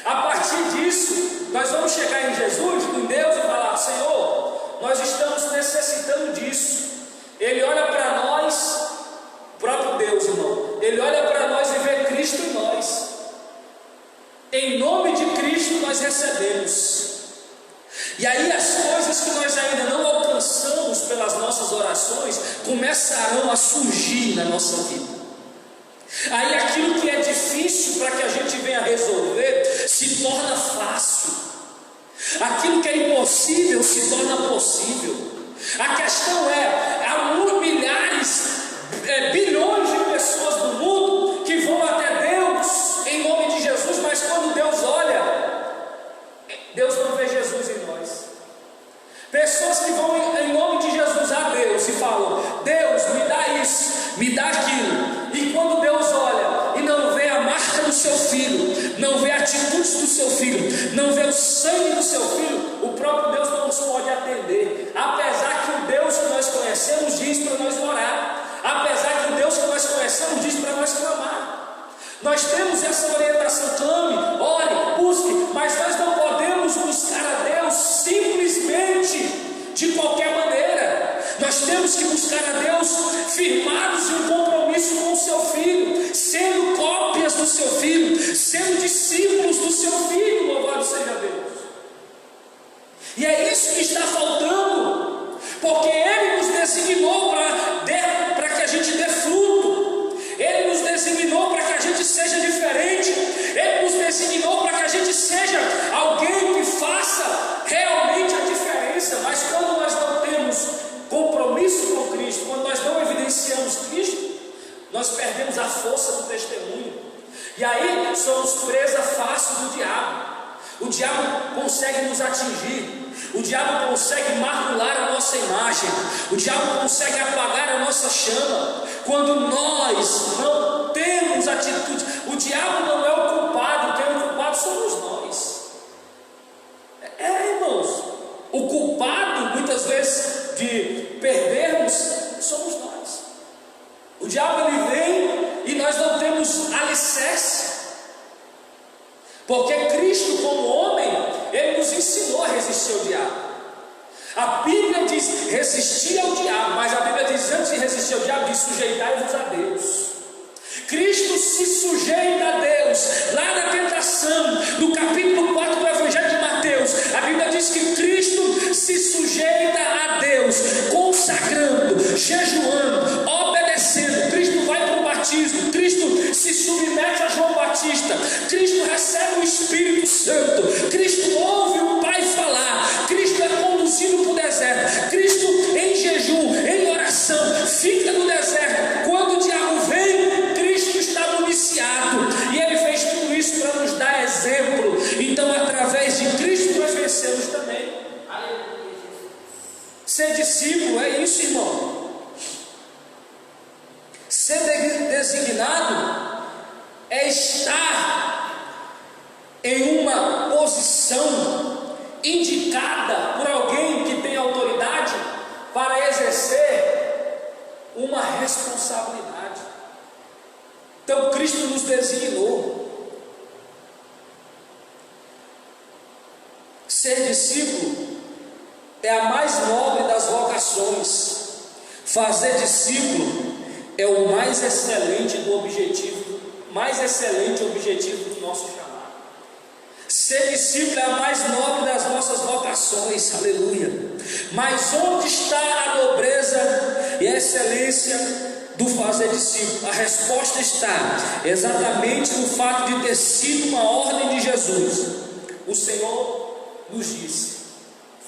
A partir disso, nós vamos chegar em Jesus, em Deus, e falar: Senhor, nós estamos necessitando disso. Ele olha para nós, o próprio Deus, irmão, ele olha para nós e vê Cristo em nós. Em nome de Cristo nós recebemos. E aí as coisas que nós ainda não alcançamos pelas nossas orações começarão a surgir na nossa vida. Aí aquilo que é difícil para que a gente venha resolver se torna fácil. Aquilo que é impossível se torna possível. A questão é: há milhares, bilhões de pessoas no mundo que vão até Deus em nome de Jesus, mas quando Deus olha, Deus não vê Jesus em nós. Pessoas que vão em nome de Jesus a Deus e falam: Deus, me dá isso, me dá aquilo. E quando Deus olha e não vê a marca do seu filho, não vê atitudes do seu filho, não vê o sangue do seu filho, o próprio Deus não nos pode atender. Apesar que o Deus que nós conhecemos diz para nós orar, apesar que o Deus que nós conhecemos diz para nós clamar. Nós temos essa orientação: clame, ore, busque, mas nós não podemos buscar a Deus simplesmente de qualquer maneira. Nós Nós temos que buscar a Deus firmados em um compromisso com o seu Filho, sendo cópias do seu Filho, sendo discípulos do seu Filho, louvado seja Deus. E é isso que está faltando, porque Ele nos designou para que a gente dê fruto, Ele nos designou para que a gente seja diferente, Ele nos designou para que a gente seja alguém que faça realmente a diferença. Mas quando nós não temos compromisso com Cristo, quando nós não evidenciamos Cristo, nós perdemos a força do testemunho, e aí somos presa fácil do diabo. O diabo consegue nos atingir, o diabo consegue macular a nossa imagem, o diabo consegue apagar a nossa chama, quando nós não temos atitude. O diabo não é o culpado, quem é o culpado somos nós. Irmãos, o culpado muitas vezes de perdermos somos nós. O diabo ele vem e nós não temos alicerce, porque Cristo como homem, Ele nos ensinou a resistir ao diabo. A Bíblia diz resistir ao diabo, mas a Bíblia diz antes de resistir ao diabo, diz sujeitai-vos a Deus. Cristo se sujeita a Deus. Lá na tentação, no capítulo 4 do Evangelho de Mateus, a Bíblia diz que Cristo se sujeita a Deus, consagrando, jejuando, obedecendo. Cristo vai para o batismo, Cristo se submete a João Batista, Cristo recebe o Espírito Santo, Cristo ouve o Pai falar, Cristo é conduzido para o deserto, Cristo em jejum, em oração, fica no deserto. Quando o diabo vem, Cristo está municiado, e Ele fez tudo isso para nos dar exemplo. Então através de Cristo nós vencemos também. Ser discípulo é isso, irmão. Ser designado é estar em uma posição indicada por alguém que tem autoridade para exercer uma responsabilidade. Então Cristo nos designou. Ser discípulo é a mais nobre das vocações. Fazer discípulo é o mais excelente objetivo do nosso chamado. Ser discípulo é a mais nobre das nossas vocações, aleluia. Mas onde está a nobreza e a excelência do fazer discípulo? A resposta está exatamente no fato de ter sido uma ordem de Jesus. O Senhor nos disse: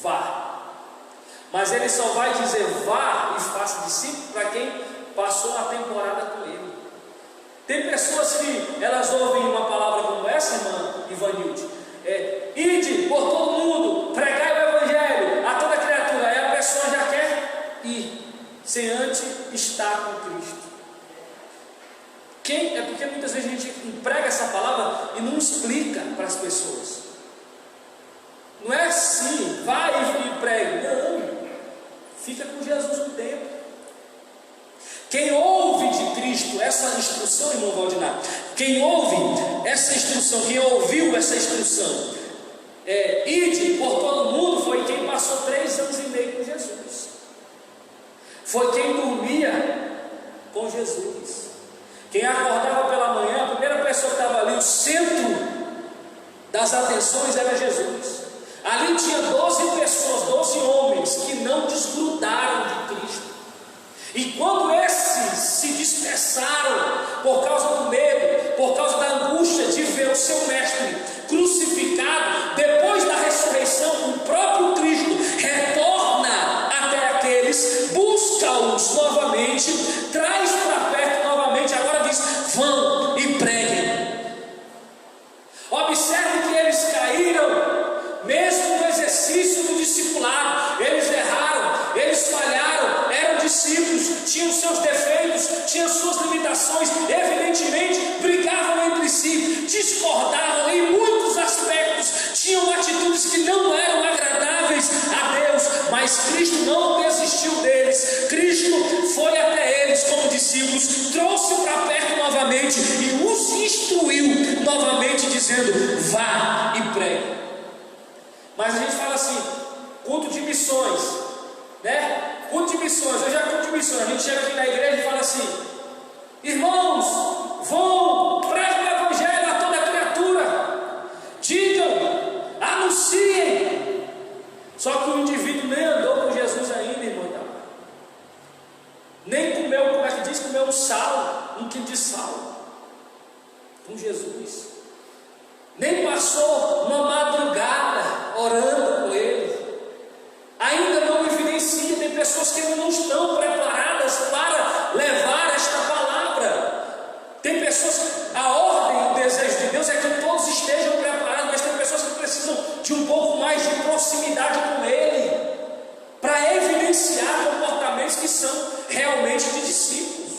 vá. Mas Ele só vai dizer vá e faça discípulo para quem passou uma temporada com Ele. Tem pessoas que elas ouvem uma palavra como essa, irmã Ivanilde, ide por todo mundo, pregai o Evangelho a toda criatura. Aí a pessoa já quer ir, sem antes estar com Cristo. É porque muitas vezes a gente emprega essa palavra e não explica para as pessoas. Não é assim, vai e pregue. Não, fica com Jesus um tempo. Quem ouve de Cristo essa instrução, irmão Valdinar, quem ouve essa instrução, quem ouviu essa instrução, ide por todo mundo, foi quem passou 3 anos e meio com Jesus, foi quem dormia com Jesus, quem acordava pela manhã. A primeira pessoa que estava ali, o centro das atenções era Jesus. Ali tinha 12 pessoas, 12 homens que não desgrudaram de Cristo. E quando esses se dispersaram por causa do medo, por causa da angústia de ver o seu mestre crucificado, depois da ressurreição, o próprio Cristo retorna até aqueles, busca-os novamente, traz para perto novamente, agora diz: vão e preguem. Observe que eles caíram, mesmo no exercício do discipulado, eles erraram, eles falharam, eram discípulos, tinham seus defeitos, tinham suas limitações, evidentemente brigavam entre si, discordavam em muitos aspectos, tinham atitudes que não eram agradáveis a Deus, mas Cristo não desistiu deles. Cristo foi até eles como discípulos, trouxe para perto novamente e os instruiu novamente, dizendo: vá e pregue. Mas a gente fala assim, culto de missões, né? Culto de missões. Hoje é culto de missões. A gente chega aqui na igreja e fala assim: irmãos, vão, preguem o evangelho a toda criatura, digam, anunciem. Só que o indivíduo nem andou com Jesus ainda, irmão. Nem comeu, como é que diz? Comeu um quilo de sal com Jesus. Nem passou uma madrugada orando com Ele. Ainda não evidencia. Tem pessoas que ainda não estão preparadas para levar esta palavra. Tem pessoas, a ordem e o desejo de Deus é que todos estejam preparados, mas tem pessoas que precisam de um pouco mais de proximidade com Ele, para evidenciar comportamentos que são realmente de discípulos.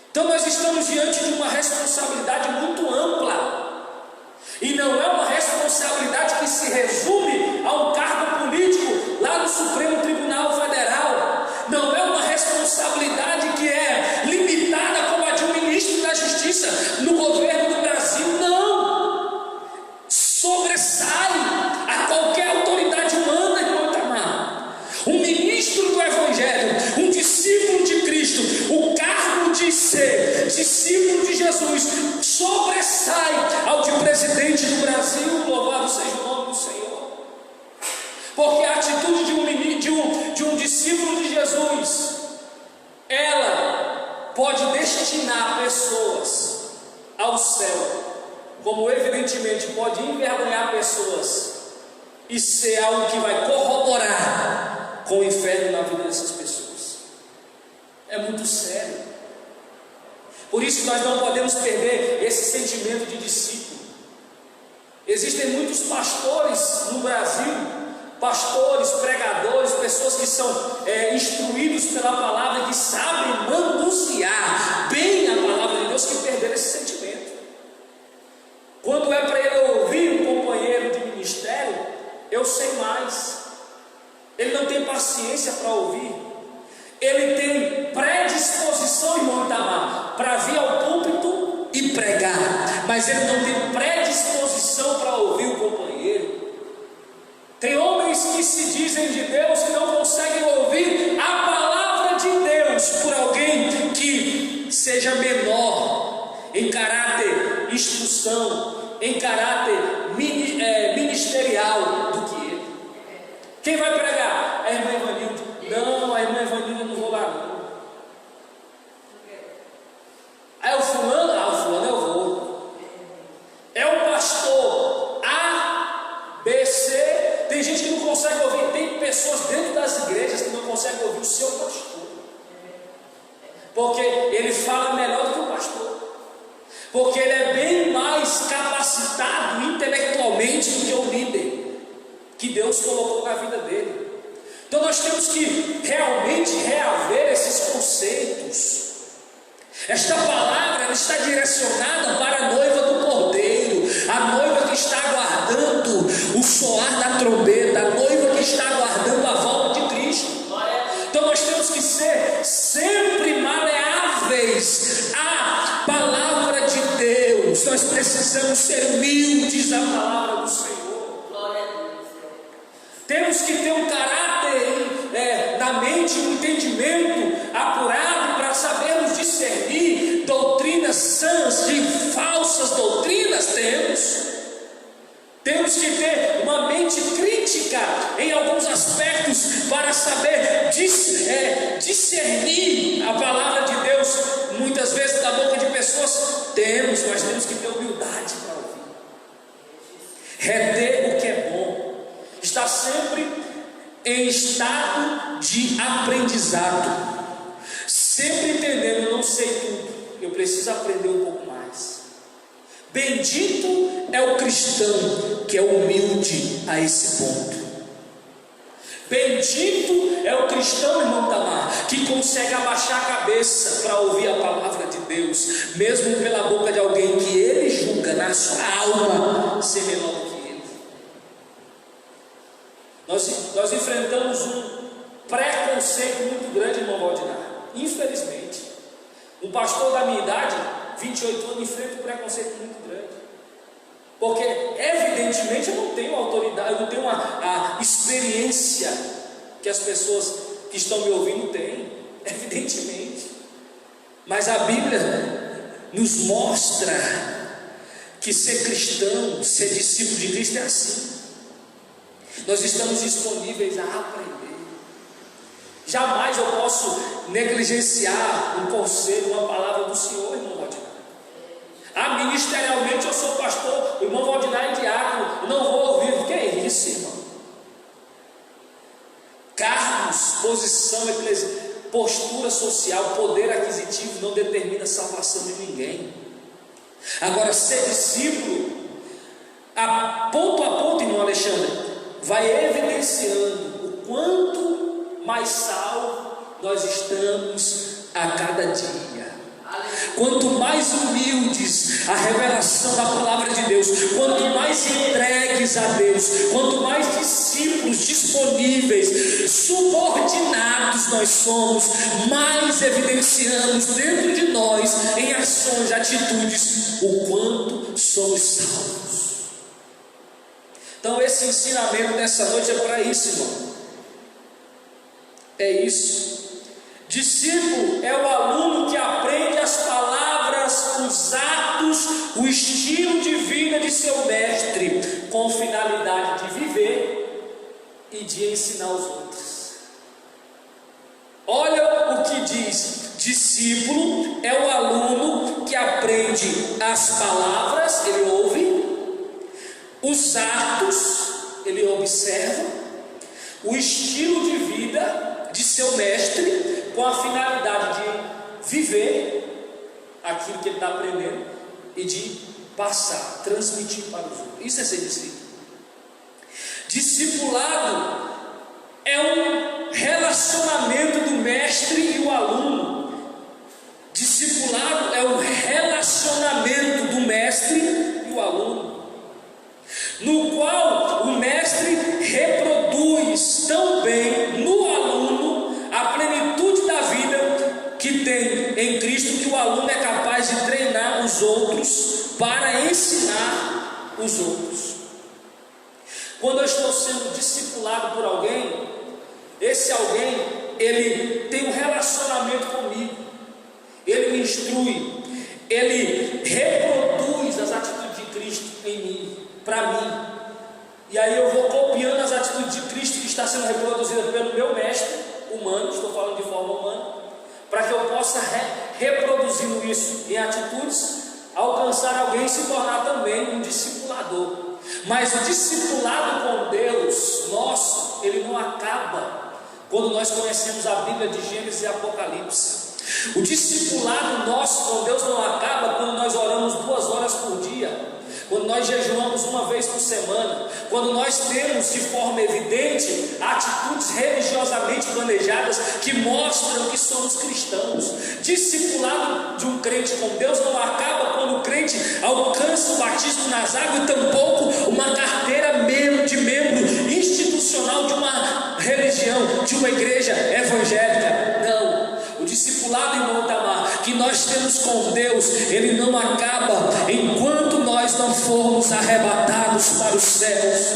Então nós estamos diante de uma responsabilidade muito ampla. E não é uma responsabilidade que se resume a um cargo político lá no Supremo Tribunal Federal. Não é uma responsabilidade que é limitada como a de um ministro da Justiça no governo do Brasil. Não! Sobressai a qualquer autoridade humana, irmão Itamar. Um ministro do Evangelho, um discípulo de Cristo, o cargo de ser discípulo de Jesus sobressai ao de presidente do Brasil. Louvado seja o nome do Senhor. Porque a atitude de um discípulo de Jesus, ela pode destinar pessoas ao céu, como evidentemente pode envergonhar pessoas e ser algo que vai corroborar com o inferno na vida dessas pessoas. É muito sério. Por isso nós não podemos perder esse sentimento de discípulo. Existem muitos pastores no Brasil, pastores, pregadores, pessoas que são instruídos pela palavra, que sabem manusear bem a palavra de Deus, que perderam esse sentimento. Quando é para ele ouvir um companheiro de ministério, eu sei mais. Ele não tem paciência para ouvir. Ele tem predisposição, irmão Itamar, para vir ao púlpito e pregar, mas ele não tem predisposição para ouvir o companheiro. Tem homens que se dizem de Deus e não conseguem ouvir a palavra de Deus por alguém que seja menor em caráter instrução, em caráter ministerial do que ele. Quem vai pregar? A irmã Evanilde. Não, a irmã Evanilde eu não vou lá não. Aí o fulano eu vou. É o pastor A, B, C. Tem gente que não consegue ouvir. Tem pessoas dentro das igrejas que não conseguem ouvir o seu pastor, porque ele fala melhor do que o pastor, porque ele é bem mais capacitado intelectualmente do que o líder que Deus colocou na vida dele. Então nós temos que realmente reaver esses conceitos. Esta palavra ela está direcionada para a noiva do Cordeiro, a noiva que está aguardando o soar da trombeta, a noiva que está aguardando a volta de Cristo. Então nós temos que ser sempre maleáveis à palavra de Deus. Nós precisamos ser humildes à palavra do Senhor. Temos que ter um caráter na mente, um entendimento apurado para sabermos discernir doutrinas sãs de falsas doutrinas. Temos que ter uma mente crítica em alguns aspectos para saber discernir a palavra de Deus, muitas vezes da boca de pessoas. Mas temos que ter humildade para ouvir, reter o que é bom, estar sempre em estado de aprendizado, sempre entendendo, eu não sei tudo, eu preciso aprender um pouco mais. Bendito é o cristão que é humilde a esse ponto. Bendito é o cristão, irmão Tamar, que consegue abaixar a cabeça para ouvir a palavra de Deus, mesmo pela boca de alguém que ele julga na sua alma ser menor do que ele. Nós enfrentamos um preconceito muito grande, irmão Valdinar. Infelizmente, um pastor da minha idade, 28 anos, enfrenta um preconceito muito grande, porque evidentemente eu não tenho autoridade, eu não tenho a experiência que as pessoas que estão me ouvindo têm, evidentemente. Mas a Bíblia nos mostra que ser cristão, ser discípulo de Cristo é assim. Nós estamos disponíveis a aprender. Jamais eu posso negligenciar um conselho, uma palavra do Senhor, irmão Valdinar. Ministerialmente eu sou pastor, o irmão Valdinar é diácono, não vou ouvir. O que é isso, irmão? Cargos, posição eclesial, postura social, poder aquisitivo não determina a salvação de ninguém. Agora, ser discípulo, ponto a ponto, irmão Alexandre, vai evidenciando o quanto mais salvo nós estamos a cada dia. Quanto mais humildes a revelação da palavra de Deus, quanto mais entregues a Deus, quanto mais discípulos disponíveis, subordinados nós somos, mais evidenciamos dentro de nós, em ações, atitudes, o quanto somos salvos. Então esse ensinamento dessa noite é para isso, irmão. É isso. Discípulo é o aluno que aprende as palavras, os atos, o estilo de vida de seu mestre, com finalidade de viver e de ensinar os outros. Olha o que diz: discípulo é o aluno que aprende as palavras, ele ouve, os atos, ele observa, o estilo de vida de seu mestre, com a finalidade de viver aquilo que ele está aprendendo e de passar, transmitir para os outros. Isso é ser discípulo. Discipulado é um relacionamento do mestre e o aluno. Discipulado é o relacionamento do mestre e o aluno, no qual o mestre reproduz tão bem no aluno a plenitude da vida que tem em Cristo, que o aluno é capaz de treinar os outros para ensinar os outros. Quando eu estou sendo discipulado por alguém, esse alguém, ele tem um relacionamento comigo, ele me instrui, ele reproduz as atitudes de Cristo em mim, para mim, e aí eu vou copiando as atitudes de Cristo que está sendo reproduzida pelo meu mestre humano, estou falando de forma humana, para que eu possa reproduzindo isso em atitudes, alcançar alguém e se tornar também um discipulador. Mas o discipulado com Deus nosso, ele não acaba quando nós conhecemos a Bíblia de Gênesis e Apocalipse. O discipulado nosso com Deus não acaba quando nós oramos 2 horas por dia, quando nós jejuamos uma vez por semana, quando nós temos de forma evidente atitudes religiosamente planejadas que mostram que somos cristãos. Discipulado de um crente com Deus não acaba quando o crente alcança o batismo nas águas e tampouco uma carteira de membro institucional de uma religião, de uma igreja evangélica. Não. O discipulado, irmão Tamar, que nós temos com Deus, ele não acaba enquanto nós não formos arrebatados para os céus.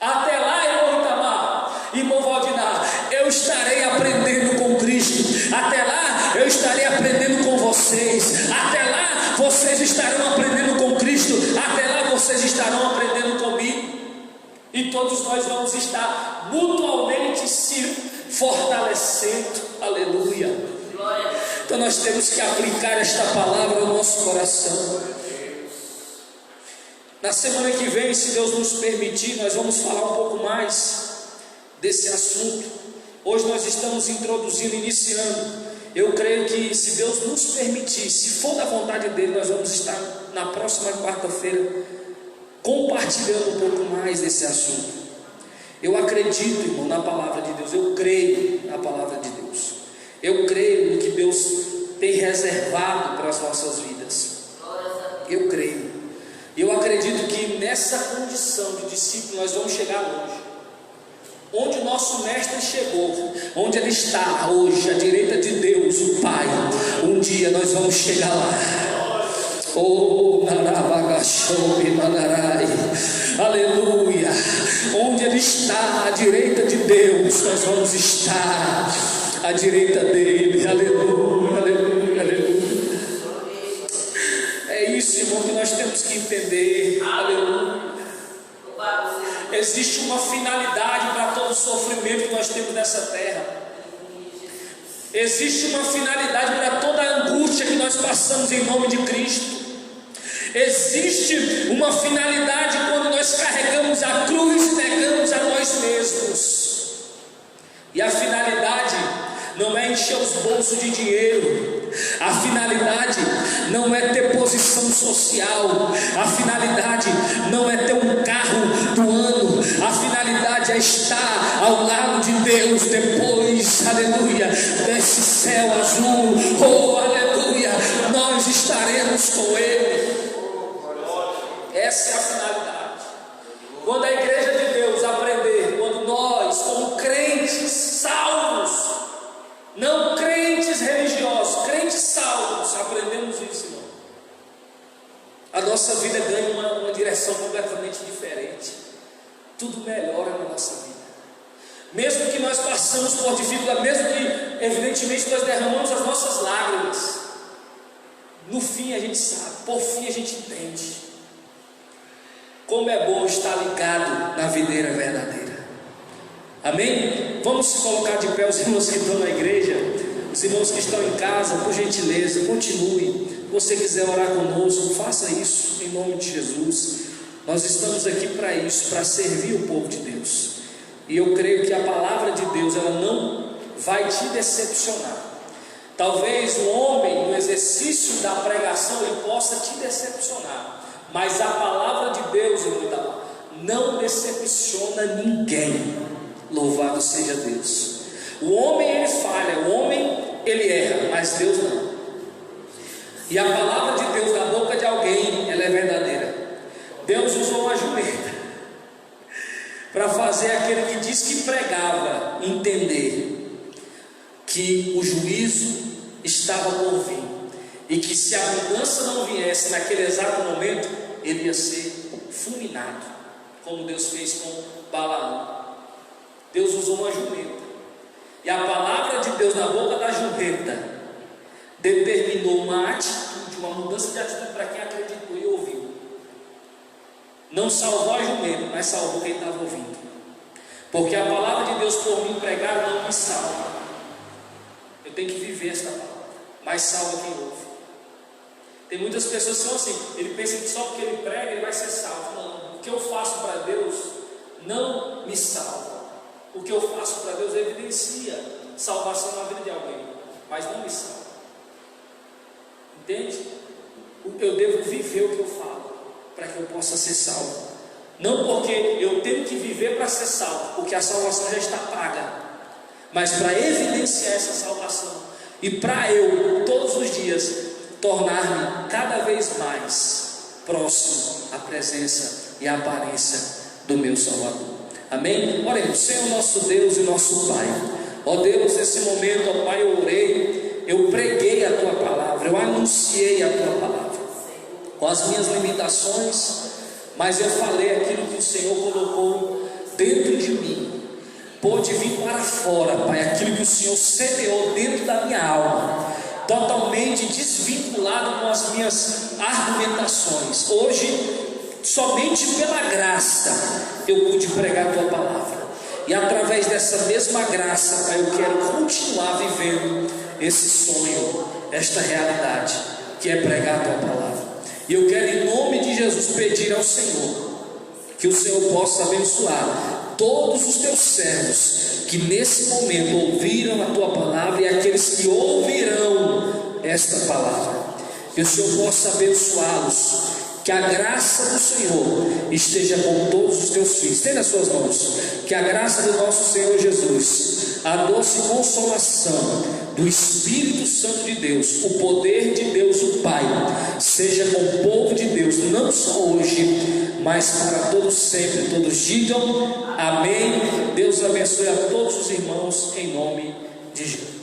Até lá, irmão Tamar, irmão Valdinar, eu estarei aprendendo com Cristo. Até lá, eu estarei aprendendo com vocês. Até lá, vocês estarão aprendendo com Cristo. Até lá, vocês estarão aprendendo comigo. E todos nós vamos estar mutualmente se fortalecendo, aleluia. Então nós temos que aplicar esta palavra ao nosso coração. Na semana que vem, se Deus nos permitir, nós vamos falar um pouco mais desse assunto. Hoje nós estamos introduzindo, iniciando. Eu creio que se Deus nos permitir, se for da vontade dele, nós vamos estar na próxima quarta-feira compartilhando um pouco mais desse assunto. Eu acredito, irmão, na palavra de Deus. Eu creio na palavra de Deus. Eu creio no que Deus tem reservado para as nossas vidas. Eu creio. Eu acredito que nessa condição de discípulo nós vamos chegar longe. Onde o nosso mestre chegou, onde ele está hoje, à direita de Deus, o Pai, um dia nós vamos chegar lá. Oh, Narabagashou, Manarai. aleluia. Onde Ele está, à direita de Deus, nós vamos estar à direita dEle, aleluia, aleluia, aleluia. É isso, irmão, que nós temos que entender, aleluia. Existe uma finalidade para todo o sofrimento que nós temos nessa terra. Existe uma finalidade para toda a angústia que nós passamos em nome de Cristo. Existe uma finalidade quando nós carregamos a cruz e negamos a nós mesmos. E a finalidade não é encher os bolsos de dinheiro. A finalidade não é ter posição social. A finalidade não é ter um carro do ano. A finalidade é estar ao lado de Deus depois, aleluia, desse céu azul. Oh, aleluia, nós estaremos com Ele. Essa é a finalidade. Quando a igreja de Deus aprender, quando nós, como crentes salvos, não crentes religiosos, crentes salvos, aprendemos isso, irmão, a nossa vida ganha uma direção completamente diferente. Tudo melhora na nossa vida. Mesmo que nós passamos por dificuldade, mesmo que evidentemente nós derramamos as nossas lágrimas, no fim a gente sabe, por fim a gente entende como é bom estar ligado na videira verdadeira. Amém? Vamos se colocar de pé, os irmãos que estão na igreja, os irmãos que estão em casa, por gentileza, continue. Se você quiser orar conosco, faça isso em nome de Jesus. Nós estamos aqui para isso, para servir o povo de Deus. E eu creio que a palavra de Deus, ela não vai te decepcionar. Talvez o homem, no exercício da pregação, ele possa te decepcionar. Mas a palavra de Deus, irmão, não decepciona ninguém. Louvado seja Deus. O homem ele falha, o homem ele erra, mas Deus não. E a palavra de Deus na boca de alguém, ela é verdadeira. Deus usou uma jumenta para fazer aquele que diz que pregava entender que o juízo estava por vir, e que se a mudança não viesse naquele exato momento, ele ia ser fulminado, como Deus fez com Balaão. Deus usou uma jumenta, e a palavra de Deus na boca da jumenta determinou uma atitude, uma mudança de atitude para quem acreditou e ouviu. Não salvou a jumenta, mas salvou quem estava ouvindo. Porque a palavra de Deus por mim pregar não me salva. Eu tenho que viver esta palavra, mas salva quem ouve. Tem muitas pessoas que são assim, ele pensa que só porque ele prega ele vai ser salvo. Não, o que eu faço para Deus não me salva. O que eu faço para Deus evidencia salvação na vida de alguém, mas não me salva. Entende? Eu devo viver o que eu falo para que eu possa ser salvo. Não porque eu tenho que viver para ser salvo, porque a salvação já está paga, mas para evidenciar essa salvação e para eu todos os dias tornar-me cada vez mais próximo à presença e à aparência do meu Salvador. Amém? Oremos. Senhor nosso Deus e nosso Pai, ó Deus, nesse momento, ó Pai, eu orei, eu preguei a Tua palavra, eu anunciei a Tua palavra com as minhas limitações, mas eu falei aquilo que o Senhor colocou dentro de mim. Pôde vir para fora, Pai, aquilo que o Senhor semeou dentro da minha alma, totalmente desvinculado com as minhas argumentações. Hoje, somente pela graça, eu pude pregar a Tua palavra, e através dessa mesma graça, Pai, eu quero continuar vivendo esse sonho, esta realidade, que é pregar a Tua palavra. E eu quero, em nome de Jesus, pedir ao Senhor que o Senhor possa abençoar todos os Teus servos que nesse momento ouviram a Tua palavra e aqueles que ouvirão esta palavra. Que o Senhor possa abençoá-los, que a graça do Senhor esteja com todos os Teus filhos. Tem nas suas mãos, que a graça do nosso Senhor Jesus, a doce consolação do Espírito Santo de Deus, o poder de Deus o Pai, seja com o povo de Deus, não só hoje, mas para todos sempre. Todos digam amém. Deus abençoe a todos os irmãos em nome de Jesus.